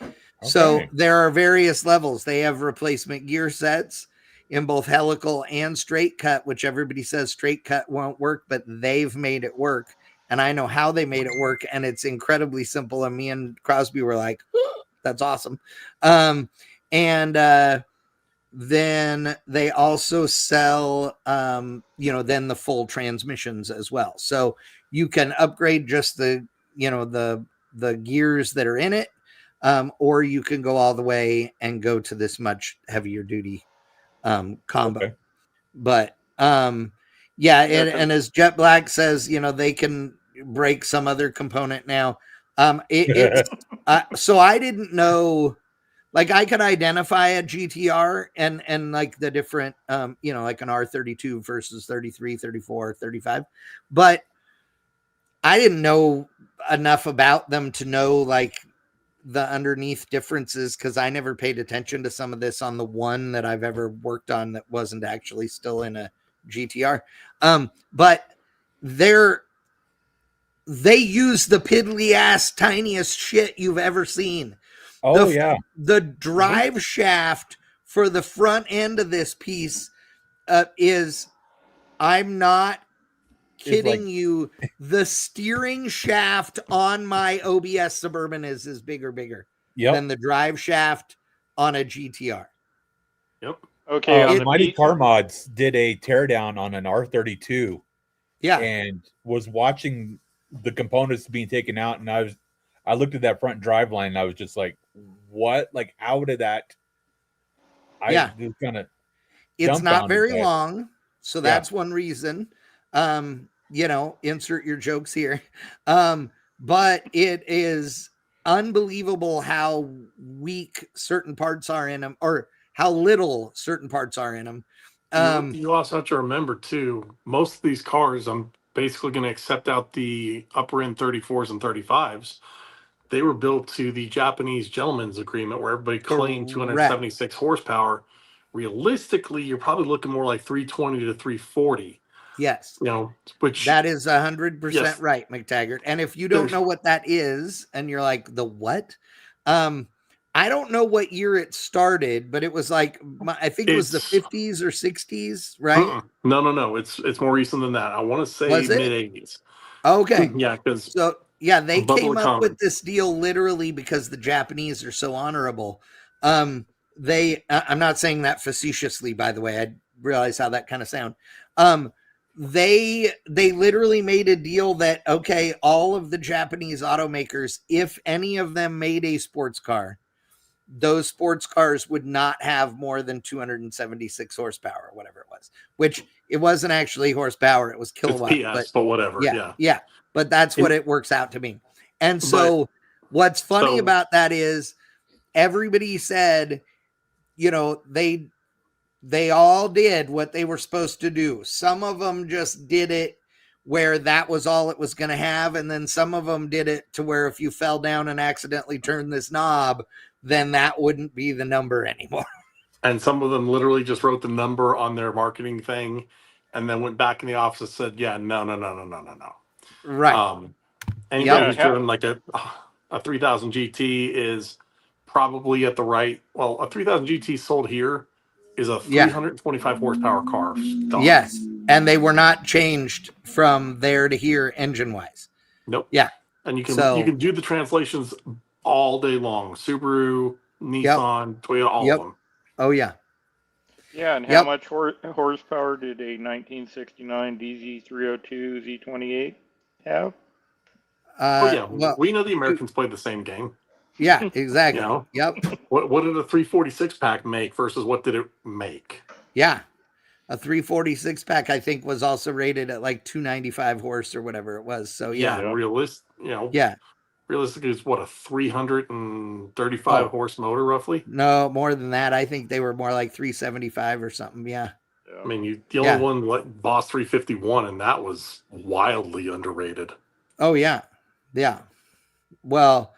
Okay. So there are various levels. They have replacement gear sets in both helical and straight cut, which everybody says straight cut won't work, but they've made it work. And I know how they made it work, and it's incredibly simple. And me and Crosby were like, oh, that's awesome. Then they also sell, then the full transmissions as well. So you can upgrade just the gears that are in it, or you can go all the way and go to this much heavier duty combo. Okay. But and as Jet Black says, they can break some other component now. It's so I didn't know. Like, I could identify a GTR and like the different, like an R32 versus 33, 34, 35. But I didn't know enough about them to know like the underneath differences, because I never paid attention to some of this on the one that I've ever worked on that wasn't actually still in a GTR. But they use the piddly ass tiniest shit you've ever seen. Oh, the drive shaft for the front end of this piece is, I'm not kidding you, the steering shaft on my OBS Suburban is bigger than the drive shaft on a GTR. Yep. Okay. The Mighty Car Mods did a teardown on an R32. Yeah. And was watching the components being taken out, and I looked at that front drive line, and I was just like, what? Like, how did that? It's not very long, so that's one reason. Insert your jokes here. But it is unbelievable how weak certain parts are in them, or how little certain parts are in them. You also have to remember too, most of these cars, I'm basically going to accept out the upper end 34s and 35s. They were built to the Japanese gentleman's agreement where everybody claimed 276 horsepower. Realistically, you're probably looking more like 320 to 340. Yes. Which that is 100% right, McTaggart. And if you don't know what that is, and you're like, the what? I don't know what year it started, but it was like, I think it was the 50s or 60s, right? No. It's more recent than that. I want to say mid-80s. Okay. Yeah, because they came up with this deal literally because the Japanese are so honorable. I'm not saying that facetiously, by the way. I realize how that kind of sound. They literally made a deal that, okay, all of the Japanese automakers, if any of them made a sports car, those sports cars would not have more than 276 horsepower or whatever it was, which it wasn't actually horsepower. It was kilowatt, but whatever. Yeah. But that's what it works out to mean. And so what's funny about that is everybody said, they all did what they were supposed to do. Some of them just did it where that was all it was going to have. And then some of them did it to where if you fell down and accidentally turned this knob, then that wouldn't be the number anymore. And some of them literally just wrote the number on their marketing thing and then went back in the office and said, yeah, no. Right. Anybody Yep. who's driven like a 3000 GT is probably at the right. Well, a 3000 GT sold here is a 325 horsepower car. Stock. Yes. And they were not changed from there to here engine wise. Nope. Yeah. And you can do the translations all day long. Subaru, Nissan, Toyota, all of them. Oh yeah. Yeah, and how much horsepower did a 1969 DZ302 Z28 have? Well, we know the Americans play the same game. Yeah, exactly. Yep. What did a 346 pack make versus what did it make? Yeah. A 346 pack, I think, was also rated at like 295 horse or whatever it was. So realistically, it's what, a 335 horse motor roughly? No, more than that. I think they were more like 375 or something. Yeah. I mean, the only one like Boss 351, and that was wildly underrated. Oh yeah, yeah. Well,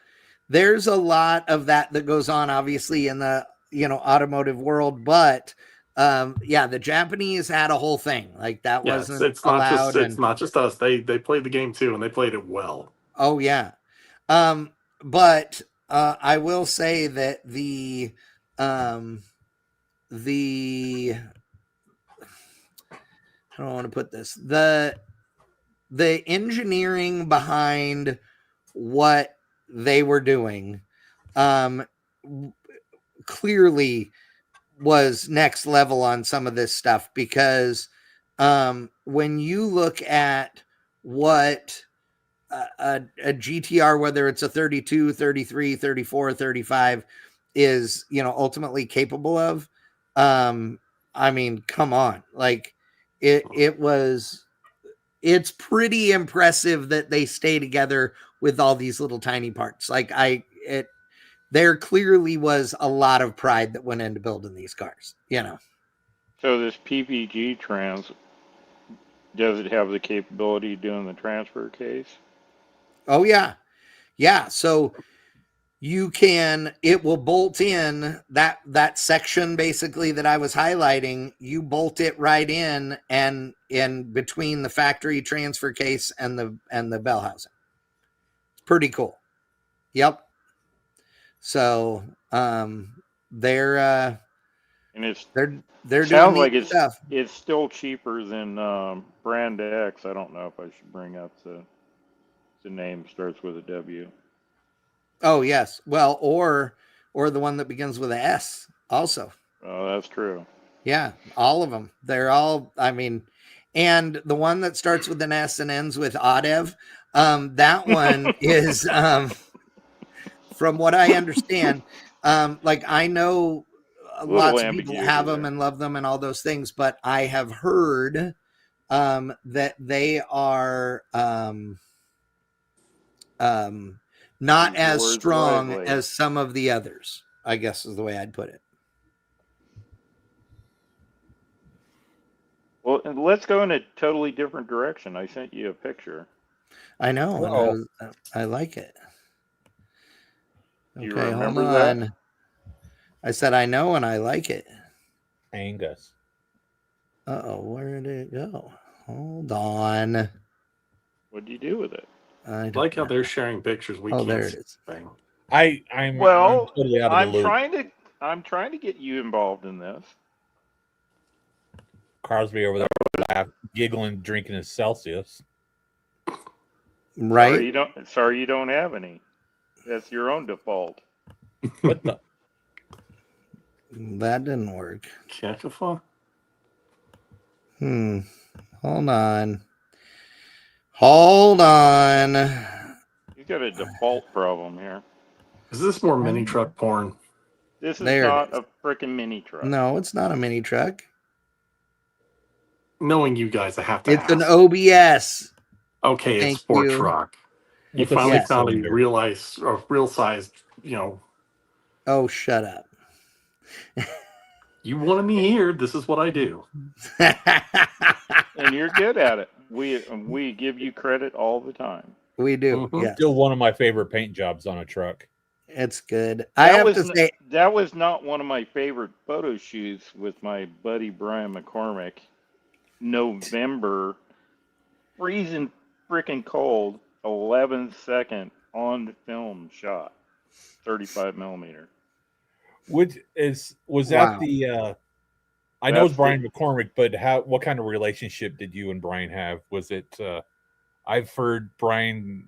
there's a lot of that goes on, obviously, in the automotive world, but the Japanese had a whole thing like that. Wasn't it's not allowed. It's not just us. They played the game too, and they played it well. Oh yeah. But I will say that the I don't want to put this, the engineering behind what they were doing clearly was next level on some of this stuff, because when you look at what a GTR, whether it's a 32, 33, 34, 35 is, ultimately capable of, I mean, come on, like it's pretty impressive that they stay together with all these little tiny parts. Like there clearly was a lot of pride that went into building these cars, So this PPG trans, does it have the capability of doing the transfer case? Oh yeah. Yeah. So it will bolt in that section basically that I was highlighting. You bolt it right in and in between the factory transfer case and the bell housing. It's pretty cool. Yep. So they're doing neat stuff. It's still cheaper than Brand X. I don't know if I should bring up the name starts with a W. Oh yes, well, or the one that begins with a S also. Oh, that's true. Yeah, all of them. They're all. I mean, and the one that starts with an S and ends with Odev, that one is, from what I understand, like I know lots of people have them and love them and all those things, but I have heard that they are not as strong as some of the others, I guess is the way I'd put it. Well, let's go in a totally different direction. I sent you a picture. I know. I like it. Do you remember that? I said I know and I like it. Angus. Uh-oh, where did it go? Hold on. What do you do with it? I like how they're sharing pictures. We can't. There it is. I'm totally out of the loop. I'm trying to get you involved in this. Crosby over there giggling, drinking his Celsius. Right. Sorry you don't have any. That's your own default. What the? That didn't work. Hold on. You got a default problem here. Is this more mini truck porn? This is not a freaking mini truck. No, it's not a mini truck. Knowing you guys, I have to ask. It's an OBS. Okay, it's sport truck. You finally found a real size, Oh, shut up. You wanted me here. This is what I do. And you're good at it. We give you credit all the time. We do. Yeah. Still one of my favorite paint jobs on a truck. It's good. I have to say that was not one of my favorite photo shoots with my buddy Brian McCormick. November, freezing freaking cold, 11-second on film shot, 35 millimeter. Was that wow. the? I know it's Brian McCormick, but what kind of relationship did you and Brian have? Was it? I've heard Brian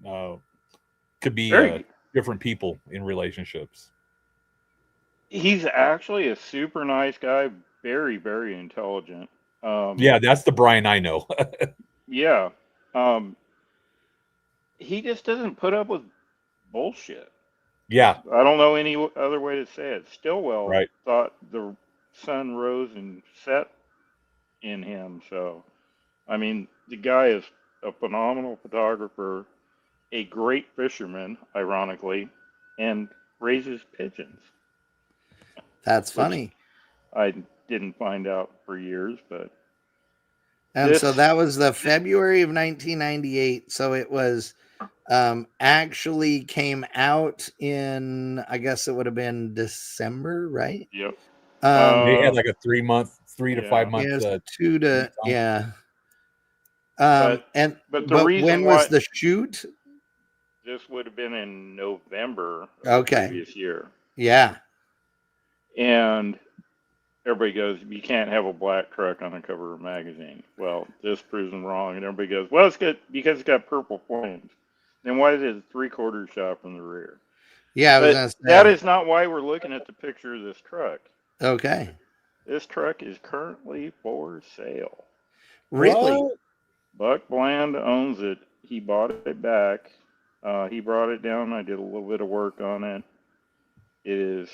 could be different people in relationships. He's actually a super nice guy, very, very intelligent. Yeah, that's the Brian I know. Yeah. He just doesn't put up with bullshit. Yeah. I don't know any other way to say it. Stillwell Right. thought the sun rose and set in him. So, I mean, the guy is a phenomenal photographer, a great fisherman, ironically, and raises pigeons. That's funny. I didn't find out for years, but. And so that was the February of 1998. So it was actually came out in, I guess it would have been December, right? Yep. They had like a 3 to 5 month. Yeah, 2 to yeah. But when was the shoot? This would have been in November of the previous year. Yeah. And everybody goes, you can't have a black truck on the cover of a magazine. Well, this proves them wrong. And everybody goes, well, it's good because it's got purple flames. Then why is it a 3/4 shot from the rear? Yeah, but that is not why we're looking at the picture of this truck. Okay. This truck is currently for sale. Really? What? Buck Bland owns it. He bought it back. He brought it down. I did a little bit of work on it. It is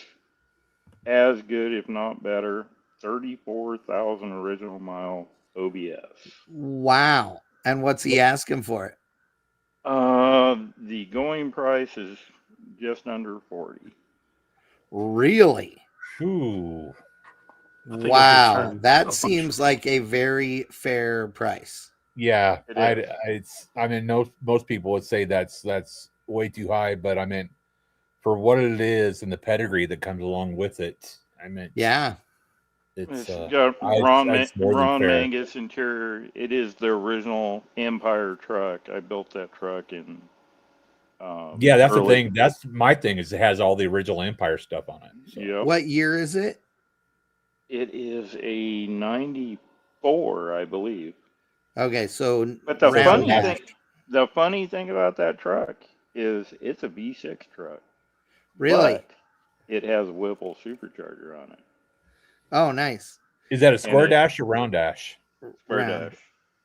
as good, if not better. 34,000 original mile OBS. Wow. And what's he asking for it? The going price is just under 40. Really? Ooh. Wow. That seems like a very fair price. Yeah. I mean, most people would say that's way too high, but I mean, for what it is and the pedigree that comes along with it, I mean, yeah, it's got Ron Mangus interior. It is the original Empire truck. I built that truck in. Yeah, that's the thing. That's my thing is it has all the original Empire stuff on it. So. Yep. What year is it? It is a 94, I believe. Okay, so but the funny thing about that truck is it's a V6 truck. Really? But it has a Whipple supercharger on it. Oh, nice. Is that a square dash or round dash? Square dash.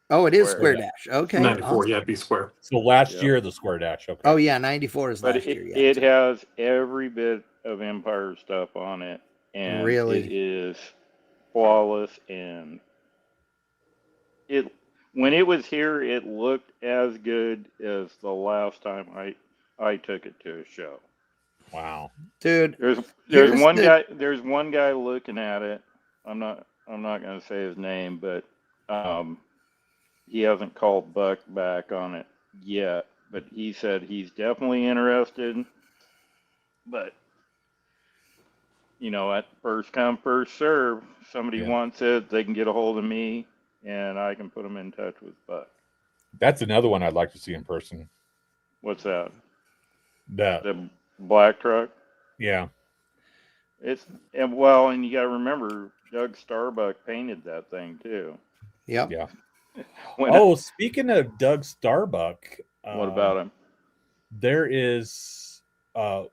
Oh, it is square dash. Okay. 94, awesome. Yeah, it'd be square. So last year, the square dash. Okay. Oh, yeah, 94 is last year. Yeah. It has every bit of Empire stuff on it. And it is flawless. And when it was here, it looked as good as the last time I took it to a show. Wow. Dude. There's one guy looking at it. I'm not going to say his name, but he hasn't called Buck back on it yet, but he said he's definitely interested. But at first come, first serve, somebody wants it, they can get a hold of me and I can put them in touch with Buck. That's another one I'd like to see in person. What's that? The black truck? Yeah. And you got to remember, Doug Starbuck painted that thing too. Yep. Yeah. Speaking of Doug Starbuck, what about him? There is a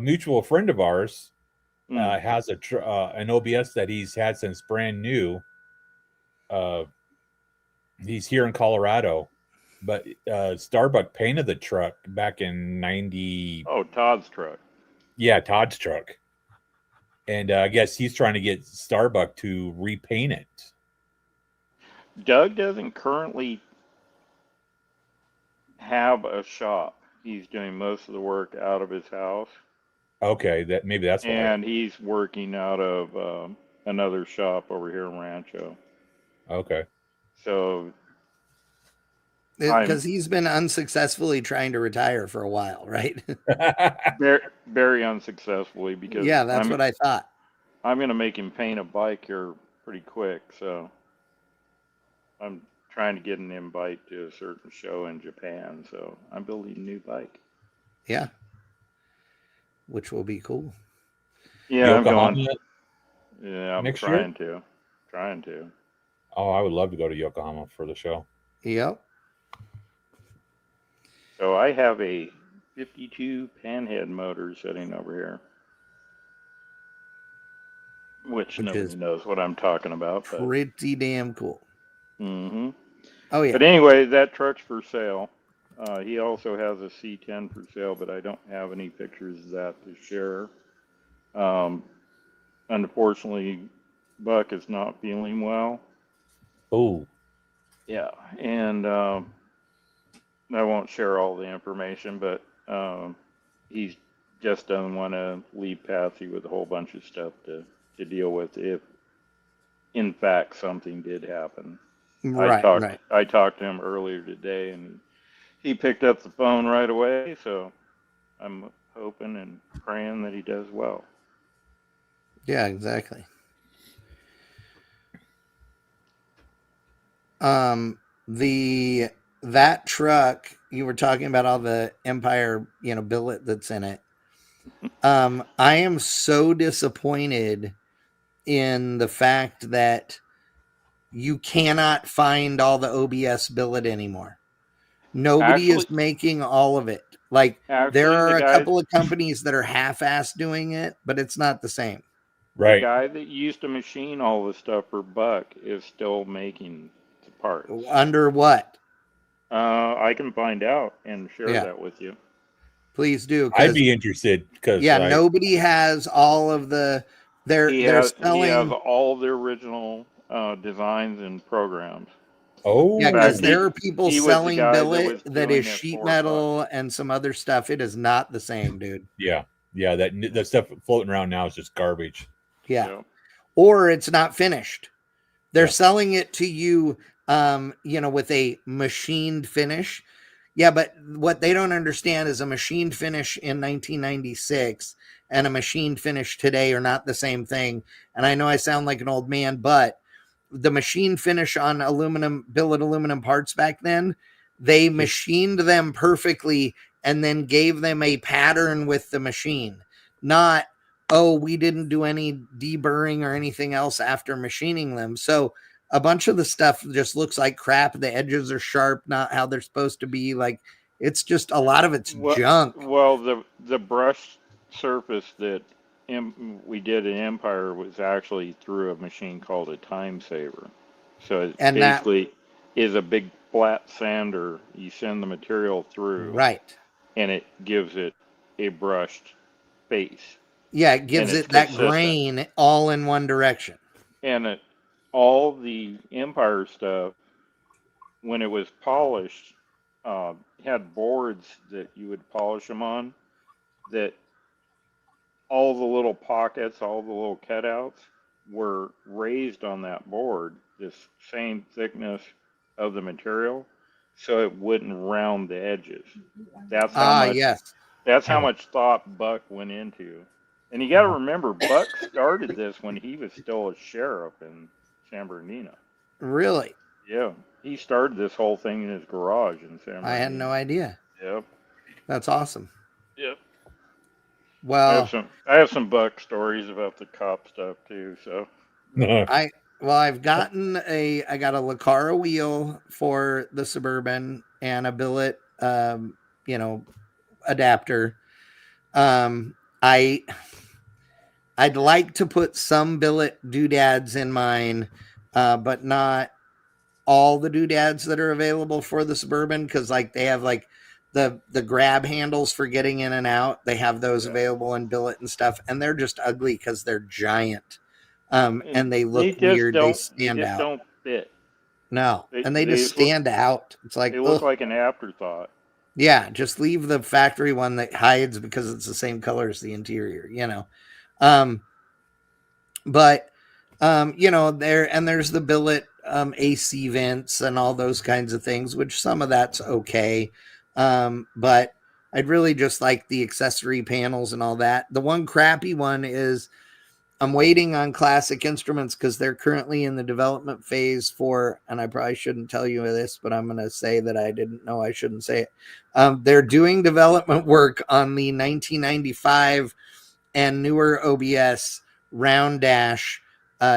mutual friend of ours has an OBS that he's had since brand new. He's here in Colorado, but Starbuck painted the truck back in 90. Oh, Todd's truck. Yeah, Todd's truck. And I guess he's trying to get Starbuck to repaint it. Doug doesn't currently have a shop. He's doing most of the work out of his house. Okay, maybe that's why. And he's working out of another shop over here in Rancho. Okay. So because he's been unsuccessfully trying to retire for a while, right? very unsuccessfully, because yeah, that's what I thought. I'm going to make him paint a bike here pretty quick, so I'm trying to get an invite to a certain show in Japan, so I'm building a new bike. Yeah, which will be cool. Yeah, Yokohama I'm going. Yeah, I'm trying to. Oh, I would love to go to Yokohama for the show. Yep. So I have a 52 panhead motor sitting over here, which nobody knows what I'm talking about. Pretty damn cool. Mm-hmm. Oh yeah. But anyway, that truck's for sale. He also has a C10 for sale, but I don't have any pictures of that to share. Unfortunately, Buck is not feeling well. Oh. Yeah, and I won't share all the information, but he just doesn't want to leave Patsy with a whole bunch of stuff to deal with if, in fact, something did happen. Right. I talked to him earlier today, and he picked up the phone right away. So I'm hoping and praying that he does well. Yeah, exactly. That truck, you were talking about all the Empire, billet that's in it. I am so disappointed in the fact that you cannot find all the OBS billet anymore. Nobody is making all of it. Like, there are a couple of companies that are half-assed doing it, but it's not the same. Right. The guy that used to machine all the stuff for Buck is still making the parts. Under what? I can find out and share that with you. Please do. I'd be interested because nobody has all of the. He has all the original designs and programs. Oh, yeah, because there are people selling billet that is sheet metal and some other stuff. It is not the same, dude. Yeah, that stuff floating around now is just garbage. Yeah, or it's not finished. They're selling it to you, with a machined finish. Yeah, but what they don't understand is a machined finish in 1996 and a machined finish today are not the same thing. And I know I sound like an old man, but the machine finish on billet aluminum parts back then, they machined them perfectly and then gave them a pattern with the machine. Not, we didn't do any deburring or anything else after machining them. So a bunch of the stuff just looks like crap. The edges are sharp, not how they're supposed to be. Like, it's just a lot of it's junk. Well, the brush surface that we did in Empire was actually through a machine called a time saver. So it basically is a big flat sander. You send the material through, right, and it gives it a brushed face. Yeah, it gives it that grain all in one direction. And all the Empire stuff, when it was polished, had boards that you would polish them on, that all the little pockets, all the little cutouts were raised on that board, this same thickness of the material, so it wouldn't round the edges. That's how much. That's how much thought Buck went into. And you got to remember, Buck started this when he was still a sheriff in San Bernardino. Really? Yeah, he started this whole thing in his garage in San Bernardino. I had no idea. Yep. That's awesome. Yep. Well, I have some Buck stories about the cop stuff too. So I've gotten I got a Lucara wheel for the Suburban and a billet, adapter. I'd like to put some billet doodads in mine, but not all the doodads that are available for the Suburban, because they have the grab handles for getting in and out. They have those available in billet and stuff, and they're just ugly because they're giant, and they look weird. They stand out. Don't fit. No, and they just stand out. It's like they look like an afterthought. Yeah, just leave the factory one that hides because it's the same color as the interior, but there's the billet AC vents and all those kinds of things, which some of that's okay. But I'd really just like the accessory panels and all that. The one crappy one is I'm waiting on Classic Instruments because they're currently in the development phase for, and I probably shouldn't tell you this, but I'm going to say that I didn't know I shouldn't say it. They're doing development work on the 1995 and newer OBS round dash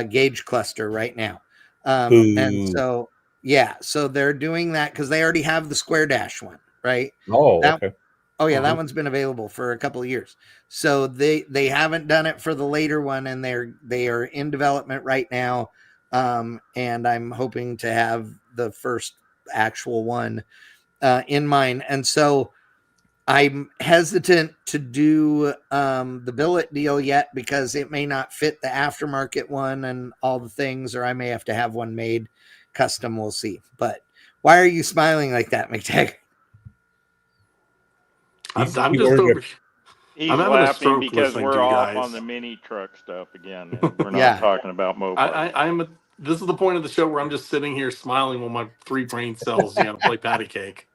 gauge cluster right now. And so, yeah, so they're doing that because they already have the square dash one, right? Okay. Oh yeah, that one's been available for a couple of years. So they haven't done it for the later one, and they are in development right now. And I'm hoping to have the first actual one in mind. And so I'm hesitant to do the billet deal yet because it may not fit the aftermarket one and all the things, or I may have to have one made custom. We'll see. But why are you smiling like that, McTaggart? I'm just over. He's I'm having a laughing stroke because listening we're to you off guys. on the mini truck stuff again. And we're not talking about mopeds. This is the point of the show where I'm just sitting here smiling while my 3 brain cells, play patty cake.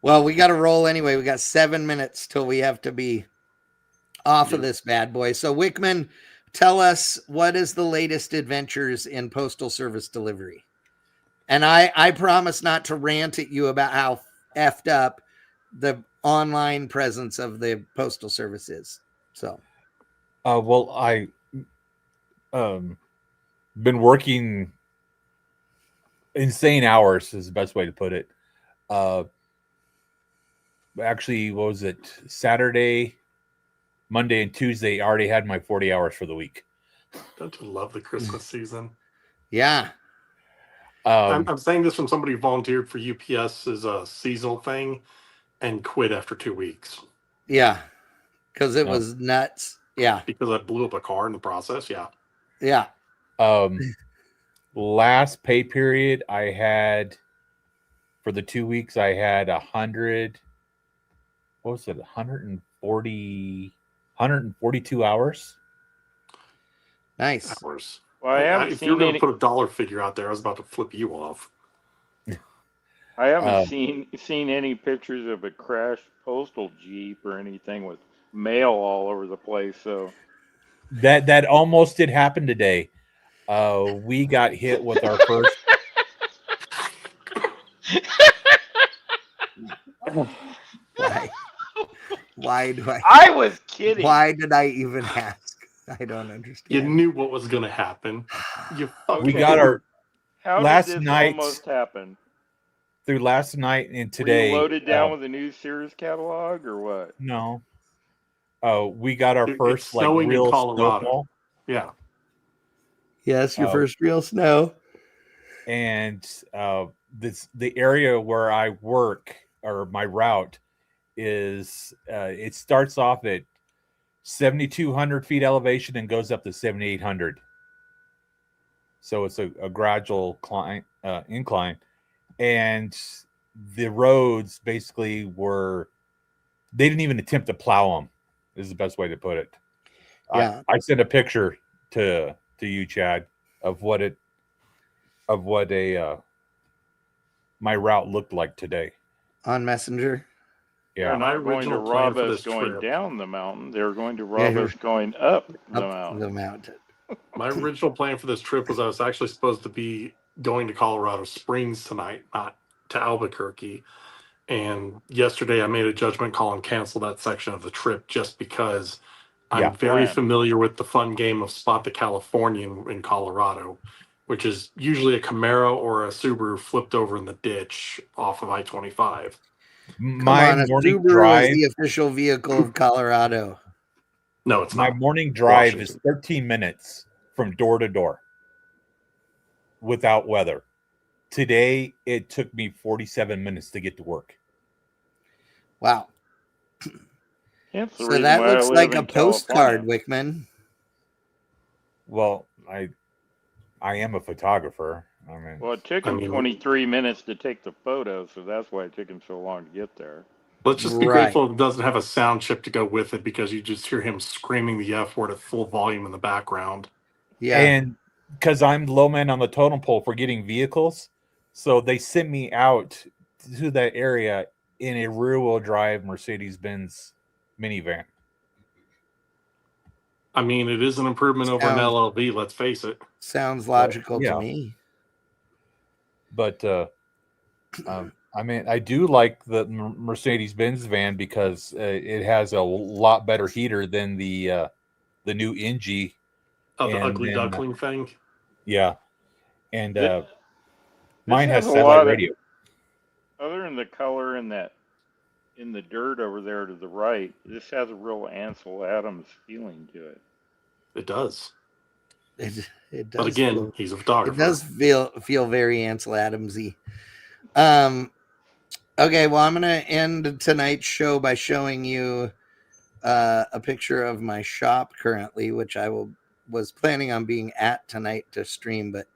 Well, we got to roll anyway. We got 7 minutes till we have to be off of this bad boy. So Wickman, tell us, what is the latest adventures in Postal Service delivery? And I promise not to rant at you about how effed up the online presence of the Postal Service is. So, well, I been working insane hours is the best way to put it. Actually, what was it? Saturday, Monday, and Tuesday, I already had my 40 hours for the week. Don't you love the Christmas season? Yeah. I'm saying this from somebody who volunteered for UPS as a seasonal thing and quit after 2 weeks. Yeah. Because it was nuts. Yeah. Because I blew up a car in the process. Yeah. Yeah. Last pay period, I had, for the 2 weeks, I had 100, what was it? 142 hours. Nice. Hours. Well, if you're going to put a dollar figure out there, I was about to flip you off. I haven't seen any pictures of a crashed postal Jeep or anything with mail all over the place. So that almost did happen today. We got hit with our first. Why do I? I was kidding. Why did I even ask? I don't understand. You knew what was going to happen. We got our How last did this night almost happen? Through last night and today. Were you loaded down with a new Sears catalog or what? No. We got our first real snowfall. Yeah. Yes, your first real snow. And the area where I work, or my route, is it starts off at 7,200 feet elevation and goes up to 7,800. So it's a gradual incline. And the roads basically they didn't even attempt to plow them, is the best way to put it. Yeah. I sent a picture to you, Chad, of what my route looked like today on Messenger. Yeah, they're not going to rob us going down the mountain. They're going to rob us going up the mountain. My original plan for this trip was I was actually supposed to be going to Colorado Springs tonight, not to Albuquerque. And yesterday I made a judgment call and canceled that section of the trip just because I'm very familiar with the fun game of Spot the Californian in Colorado, which is usually a Camaro or a Subaru flipped over in the ditch off of I-25. My morning drive is the official vehicle of Colorado. No, it's not. My morning drive is 13 minutes from door to door without weather. Today, it took me 47 minutes to get to work. Wow. So that looks like a postcard, Wickman. Well, I am a photographer. Well, it took him 23 minutes to take the photo, so that's why it took him so long to get there. Let's just be grateful it doesn't have a sound chip to go with it, because you just hear him screaming the F word at full volume in the background. Yeah. And because I'm low man on the totem pole for getting vehicles, so they sent me out to that area in a rear-wheel drive Mercedes-Benz minivan. I mean, it is an improvement over an LLV. Let's face it. Sounds logical yeah. to me. But I mean, I do like the Mercedes-Benz van because it has a lot better heater than the new NG. Oh, the ugly duckling thing. Yeah, and This mine has a satellite lot radio. Other than the color in the dirt over there to the right, this has a real Ansel Adams feeling to it. It does. It does. But again, he's a photographer. It does feel very Ansel Adamsy. Okay, well, I'm going to end tonight's show by showing you a picture of my shop currently, which I was planning on being at tonight to stream, but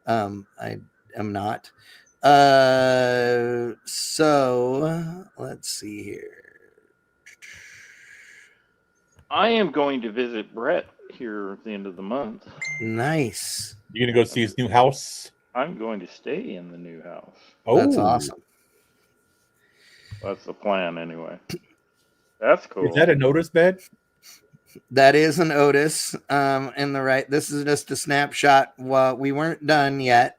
I am not. So let's see here. I am going to visit Brett here at the end of the month. Nice. You gonna go see his new house? I'm going to stay in the new house. Oh, that's awesome. That's the plan, anyway. That's cool. Is that a notice bed? That is an Otis in the right. This is just a snapshot. Well, we weren't done yet,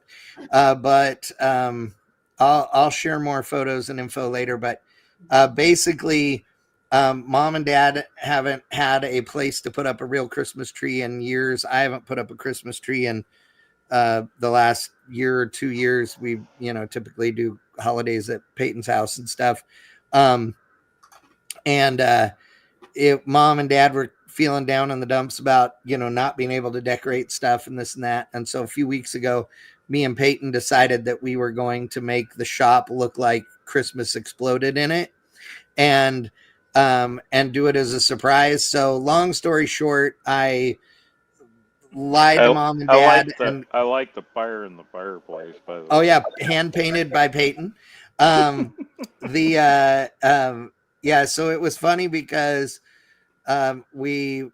but I'll share more photos and info later. But basically, Mom and Dad haven't had a place to put up a real Christmas tree in years. I haven't put up a Christmas tree in the last year or 2 years. We typically do holidays at Peyton's house and stuff. If Mom and Dad were feeling down in the dumps about, not being able to decorate stuff and this and that. And so a few weeks ago, me and Peyton decided that we were going to make the shop look like Christmas exploded in it and do it as a surprise. So long story short, I lied to Mom and Dad. I like the fire in the fireplace, by the way. Oh yeah. Hand painted by Peyton. So it was funny because we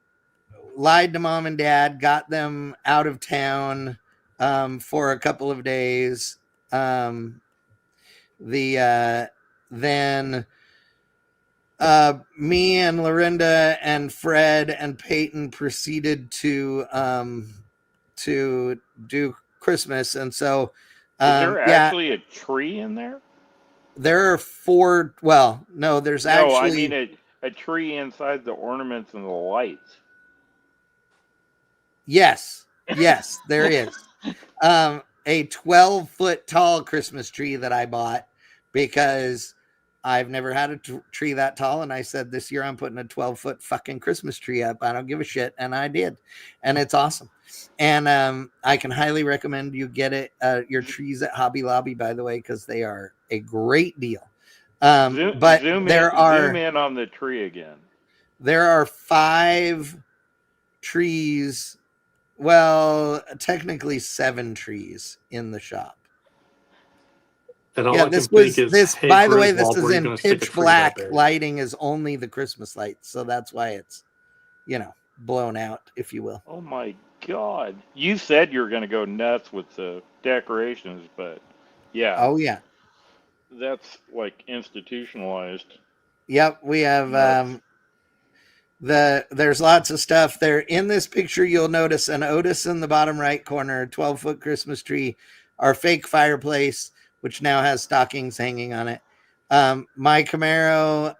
lied to Mom and Dad, got them out of town for a couple of days. Then me and Lorinda and Fred and Peyton proceeded to do Christmas, and so is there actually a tree in there? There are 4. Well, no, there's actually. No, I mean a tree inside the ornaments and the lights. Yes, there is. A 12-foot tall Christmas tree that I bought because I've never had a tree that tall. And I said, this year I'm putting a 12-foot fucking Christmas tree up. I don't give a shit. And I did. And it's awesome. And I can highly recommend you get it, your trees at Hobby Lobby, by the way, because they are a great deal. But zoom in on the tree again. There are 5 trees. Well, technically 7 trees in the shop. And all I can think is, hey, by the way, this Griswold, is in pitch black. Lighting is only the Christmas lights, so that's why it's, blown out, if you will. Oh my God! You said you were going to go nuts with the decorations, but yeah. Oh yeah. That's like institutionalized. Yep, we have there's lots of stuff there. In this picture, you'll notice an Otis in the bottom right corner, 12-foot Christmas tree, our fake fireplace, which now has stockings hanging on it. My Camaro,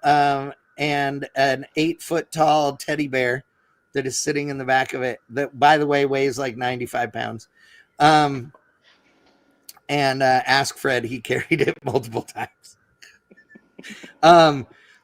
and an 8-foot tall teddy bear that is sitting in the back of it. That, by the way, weighs like 95 pounds. And ask Fred, he carried it multiple times.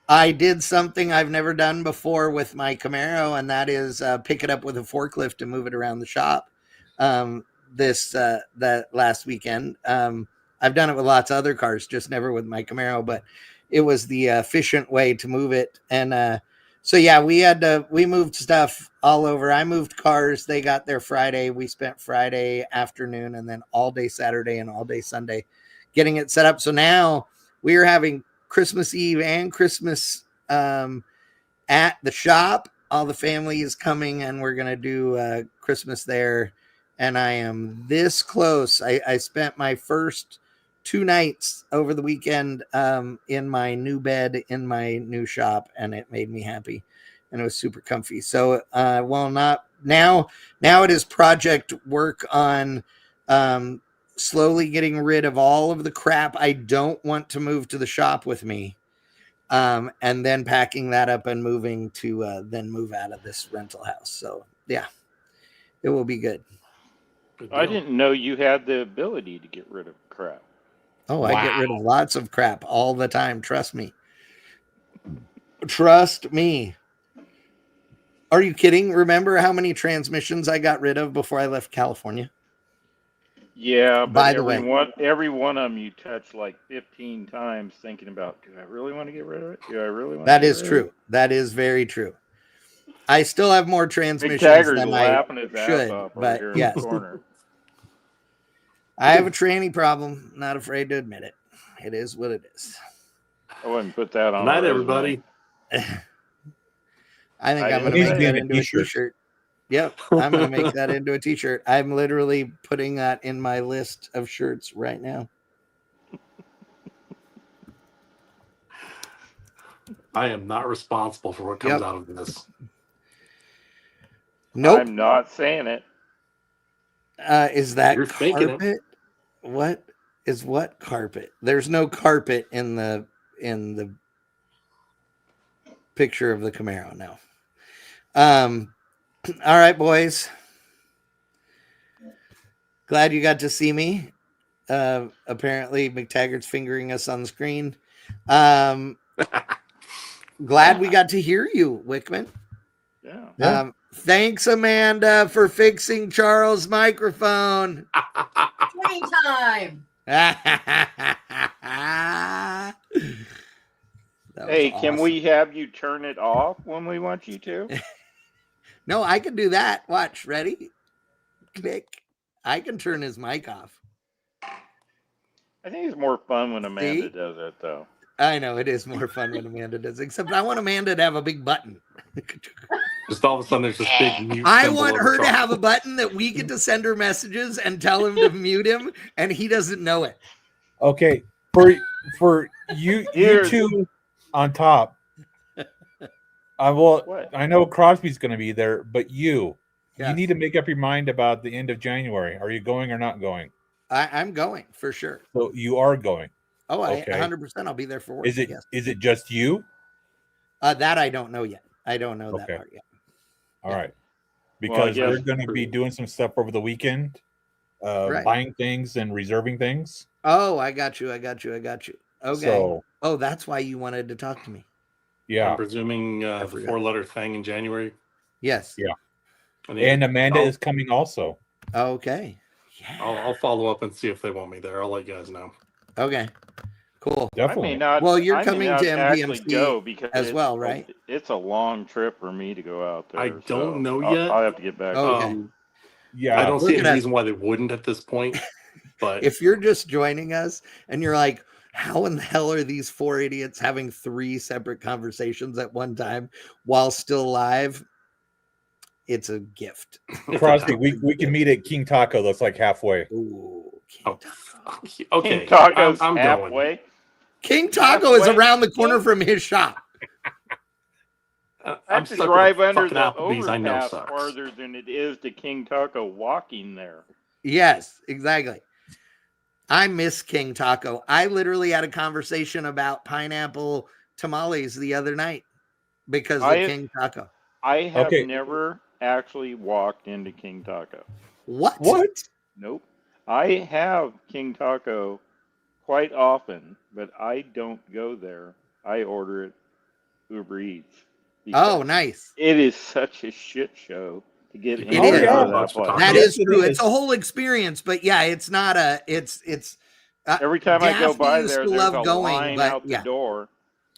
I did something I've never done before with my Camaro, and that is pick it up with a forklift and move it around the shop. That last weekend. I've done it with lots of other cars, just never with my Camaro, but it was the efficient way to move it. And so yeah, we moved stuff all over. I moved cars. They got there Friday. We spent Friday afternoon and then all day Saturday and all day Sunday getting it set up. So now we are having Christmas Eve and Christmas at the shop. All the family is coming and we're going to do Christmas there and I am this close. I spent my first 2 nights over the weekend in my new bed in my new shop, and it made me happy, and it was super comfy. So well, not now it is project work on slowly getting rid of all of the crap I don't want to move to the shop with me, and then packing that up and moving to then move out of this rental house. So yeah, it will be good. I didn't know you had the ability to get rid of crap. Oh, wow. I get rid of lots of crap all the time. Trust me. Trust me. Are you kidding? Remember how many transmissions I got rid of before I left California? Yeah, but by the way, every one of them you touch like 15 times thinking about, do I really want to get rid of it? Do I really want that to is true. That is very true. I still have more transmissions than I should, but yes. Corner. I have a tranny problem. Not afraid to admit it. It is what it is. I wouldn't put that on. Night, everybody. I think I'm going to make that into a t-shirt. Yep, I'm going to make that into a t-shirt. I'm literally putting that in my list of shirts right now. I am not responsible for what comes out of this. Nope. I'm not saying it. Is that carpet? What is what carpet? There's no carpet in the picture of the Camaro. No. All right, boys. Glad you got to see me. Apparently McTaggart's fingering us on the screen. Glad we got to hear you, Wickman. Yeah. Thanks, Amanda, for fixing Charles' microphone. Train time. Hey, awesome. Can we have you turn it off when we want you to? No, I can do that. Watch. Ready? Click. I can turn his mic off. I think it's more fun when Amanda does it, though. I know it is more fun when Amanda does, except I want Amanda to have a big button. Just all of a sudden there's this big mute. I want her to have a button that we get to send her messages and tell him to mute him, and he doesn't know it. Okay, for you two on top. I know Crosby's going to be there, but you need to make up your mind about the end of January. Are you going or not going? I'm going for sure. So you are going. Oh, okay. 100%. I'll be there for work. Is it just you? That I don't know yet. I don't know that part yet. All right. Because we're going to be doing some stuff over the weekend, buying things and reserving things. Oh, I got you. Okay. So, that's why you wanted to talk to me. Yeah. I'm presuming the 4-letter thing in January. Yes. Yeah. And Amanda is coming also. Okay. Yeah. I'll follow up and see if they want me there. I'll let you guys know. Okay. Cool. Definitely. Well, you're coming to MPMC as well, right? It's a long trip for me to go out there. I don't know yet. I'll have to get back. Okay. Yeah, I don't see any reason why they wouldn't at this point. But if you're just joining us and you're like, how in the hell are these 4 idiots having 3 separate conversations at one time while still live? It's a gift. Crosby, we can meet at King Taco. That's like halfway. Ooh, King Taco. Okay. King Taco's I'm halfway. Going. King Taco is around the corner from his shop. I have to drive under the overpass farther than it is to King Taco walking there. Yes, exactly. I miss King Taco. I literally had a conversation about pineapple tamales the other night because of King Taco. I have never actually walked into King Taco. What? Nope. I have King Taco quite often, but I don't go there. I order it Uber Eats. Oh, nice. It is such a shit show to get into that place. That is true. It's a whole experience, but yeah, it's not a. It's. Every time I go by there, there's a line out the door.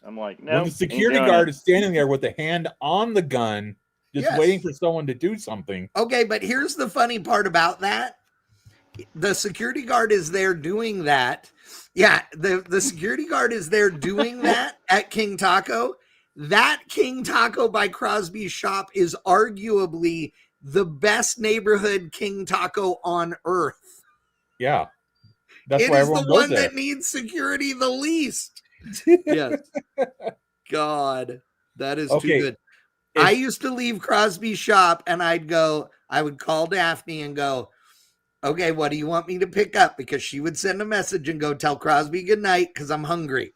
I'm like, no. When the security guard is standing there with a hand on the gun, just waiting for someone to do something. Okay, but here's the funny part about that. The security guard is there doing that. Yeah, the security guard is there doing that at King Taco. That King Taco by Crosby's shop is arguably the best neighborhood King Taco on earth. Yeah. That's It why is the everyone goes one there. that needs security the least. Yes. God, that is too good. I used to leave Crosby's shop and I would call Daphne and go, okay, what do you want me to pick up? Because she would send a message and go, tell Crosby good night because I'm hungry.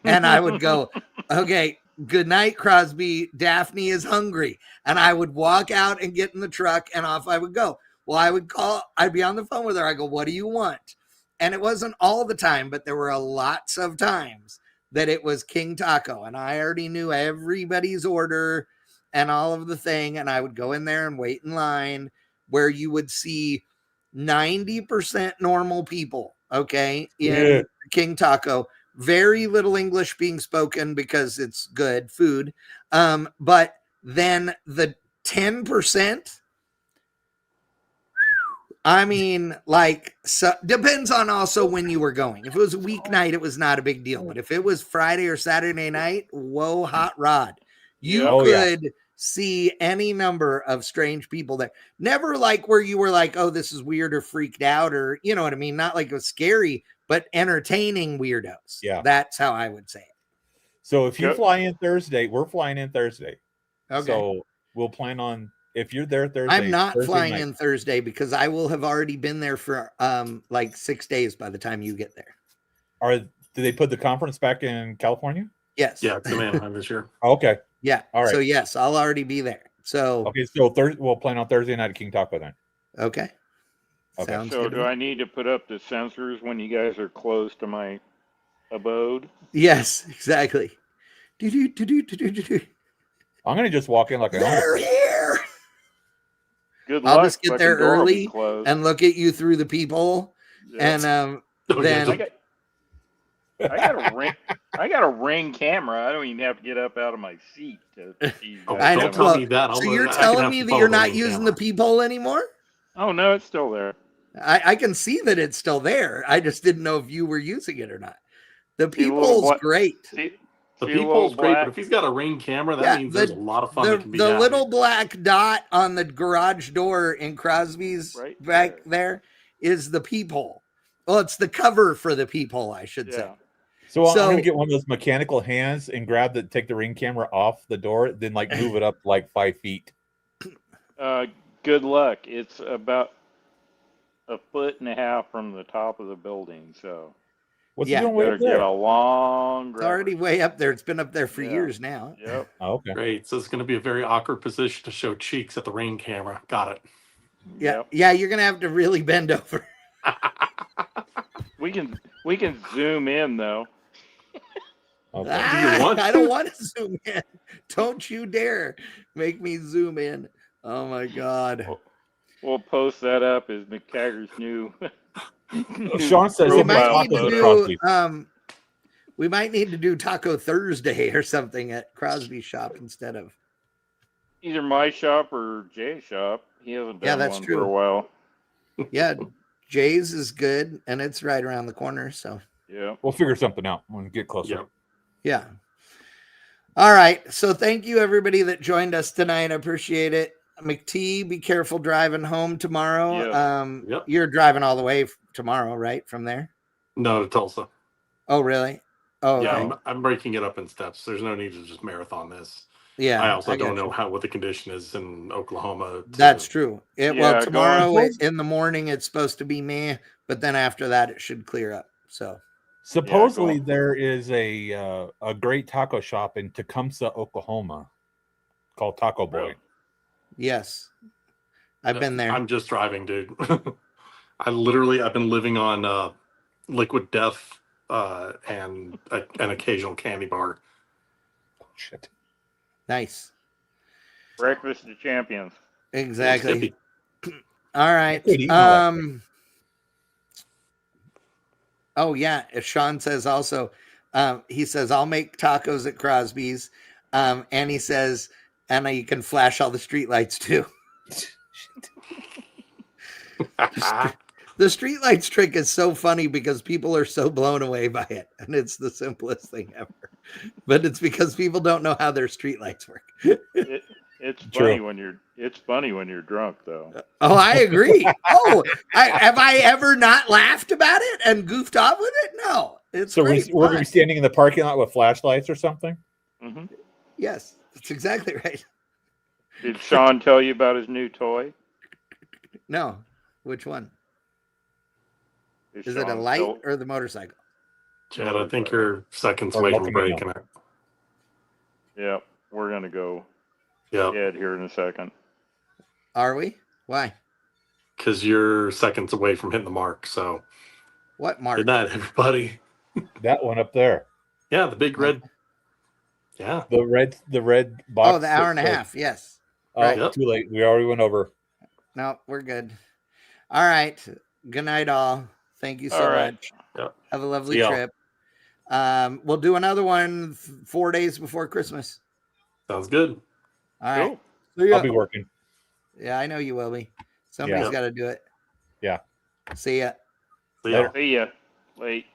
And I would go, okay, good night, Crosby. Daphne is hungry. And I would walk out and get in the truck and off I would go. Well, I'd be on the phone with her. I go, what do you want? And it wasn't all the time, but there were lots of times that it was King Taco. And I already knew everybody's order and all of the thing. And I would go in there and wait in line where you would see 90% normal people, okay, in King Taco. Very little English being spoken because it's good food. But then the 10%, I mean, like, so depends on also when you were going. If it was a weeknight, it was not a big deal. But if it was Friday or Saturday night, whoa, hot rod. You could see any number of strange people there. Never like where you were like, oh, this is weird or freaked out or, you know what I mean? Not like it was scary, but entertaining weirdos. Yeah. That's how I would say it. So if you fly in Thursday, we're flying in Thursday. Okay. So we'll plan on, if you're there Thursday. I'm not Thursday flying night. in Thursday because I will have already been there for like 6 days by the time you get there. Do they put the conference back in California? Yes. Yeah, it's in Anaheim this year. Okay. Yeah. All right. So yes, I'll already be there. So okay, so we'll plan on Thursday night at King Taco then. Okay. Sounds so good. Do I need to put up the sensors when you guys are close to my abode? Yes, exactly. I'm gonna just walk in like they're here. Good luck. I'll just get there early and look at you through the peephole, and then I got a ring camera. I don't even have to get up out of my seat to see. I know. Tell me that. So you're telling me that you're not using the peephole anymore? Oh no, it's still there. I can see that it's still there. I just didn't know if you were using it or not. The peephole's great. The peephole's great, but if he's got a ring camera, that means there's a lot of fun that can be The little black dot on the garage door in Crosby's back there is the peephole. Well, it's the cover for the peephole, I should say. So I'm gonna get one of those mechanical hands and take the ring camera off the door, then like move it up like 5 feet. Good luck. It's about 1.5 feet from the top of the building, so what's it doing way up there? Get a long. It's already way up there. It's been up there for years now. Yep. Oh, okay. Great. So it's going to be a very awkward position to show cheeks at the ring camera. Got it. Yeah. Yep. Yeah. You're gonna have to really bend over. We can zoom in though. Okay. I don't want to zoom in. Don't you dare make me zoom in. Oh my God. We'll post that up as McTaggart's new. Sean says we might need to do Taco Thursday or something at Crosby's shop instead of either my shop or Jay's shop. He hasn't done one true. for a while. Yeah, Jay's is good, and it's right around the corner. So yeah, we'll figure something out when we get closer. Yeah. All right. So thank you everybody that joined us tonight. I appreciate it. McT, be careful driving home tomorrow. You're driving all the way tomorrow, right? From there? No, to Tulsa. Oh, really? Oh, yeah. okay. I'm breaking it up in steps. There's no need to just marathon this. Yeah. I also don't know what the condition is in Oklahoma. That's true. Well, tomorrow in the morning it's supposed to be meh, but then after that it should clear up. So supposedly there is a great taco shop in Tecumseh, Oklahoma, called Taco Boy. Really? Yes, I've been there. I'm just driving, dude. I've been living on liquid death and an occasional candy bar. Oh, shit. Nice. Breakfast of champions. Exactly. All right. Oh yeah. If Sean says also, he says I'll make tacos at Crosby's, and he says, and you can flash all the streetlights too. The streetlights trick is so funny because people are so blown away by it, and it's the simplest thing ever. But it's because people don't know how their streetlights work. It's True. funny when you're drunk, though. Oh, I agree. Have I ever not laughed about it and goofed off with it? No. It's So great we're going to fun. be standing in the parking lot with flashlights or something? Mm-hmm. Yes, that's exactly right. Did Sean tell you about his new toy? No. Which one? Did Is it a Sean light tell- or the motorcycle? Chad, I think you're seconds Or away from Locomino. breaking it. Yeah, we're gonna go Yeah, dead here in a second. Are we? Why? because you're seconds away from hitting the mark. So What mark? good night, everybody. That one up there. Yeah, the big red. Yeah. The red box. Oh, the hour and a that says- half. Yes. Oh, Right. Yep. too late. We already went over. No, we're good. All right. Good night, all. Thank you so All right. much. Yep. Have a lovely See y'all. trip. We'll do another one 4 days before Christmas. Sounds good. All right. Cool. See ya. I'll be working. Yeah, I know you will be. Somebody's Yeah. got to do it. Yeah. See ya. See y'all. See ya. Late.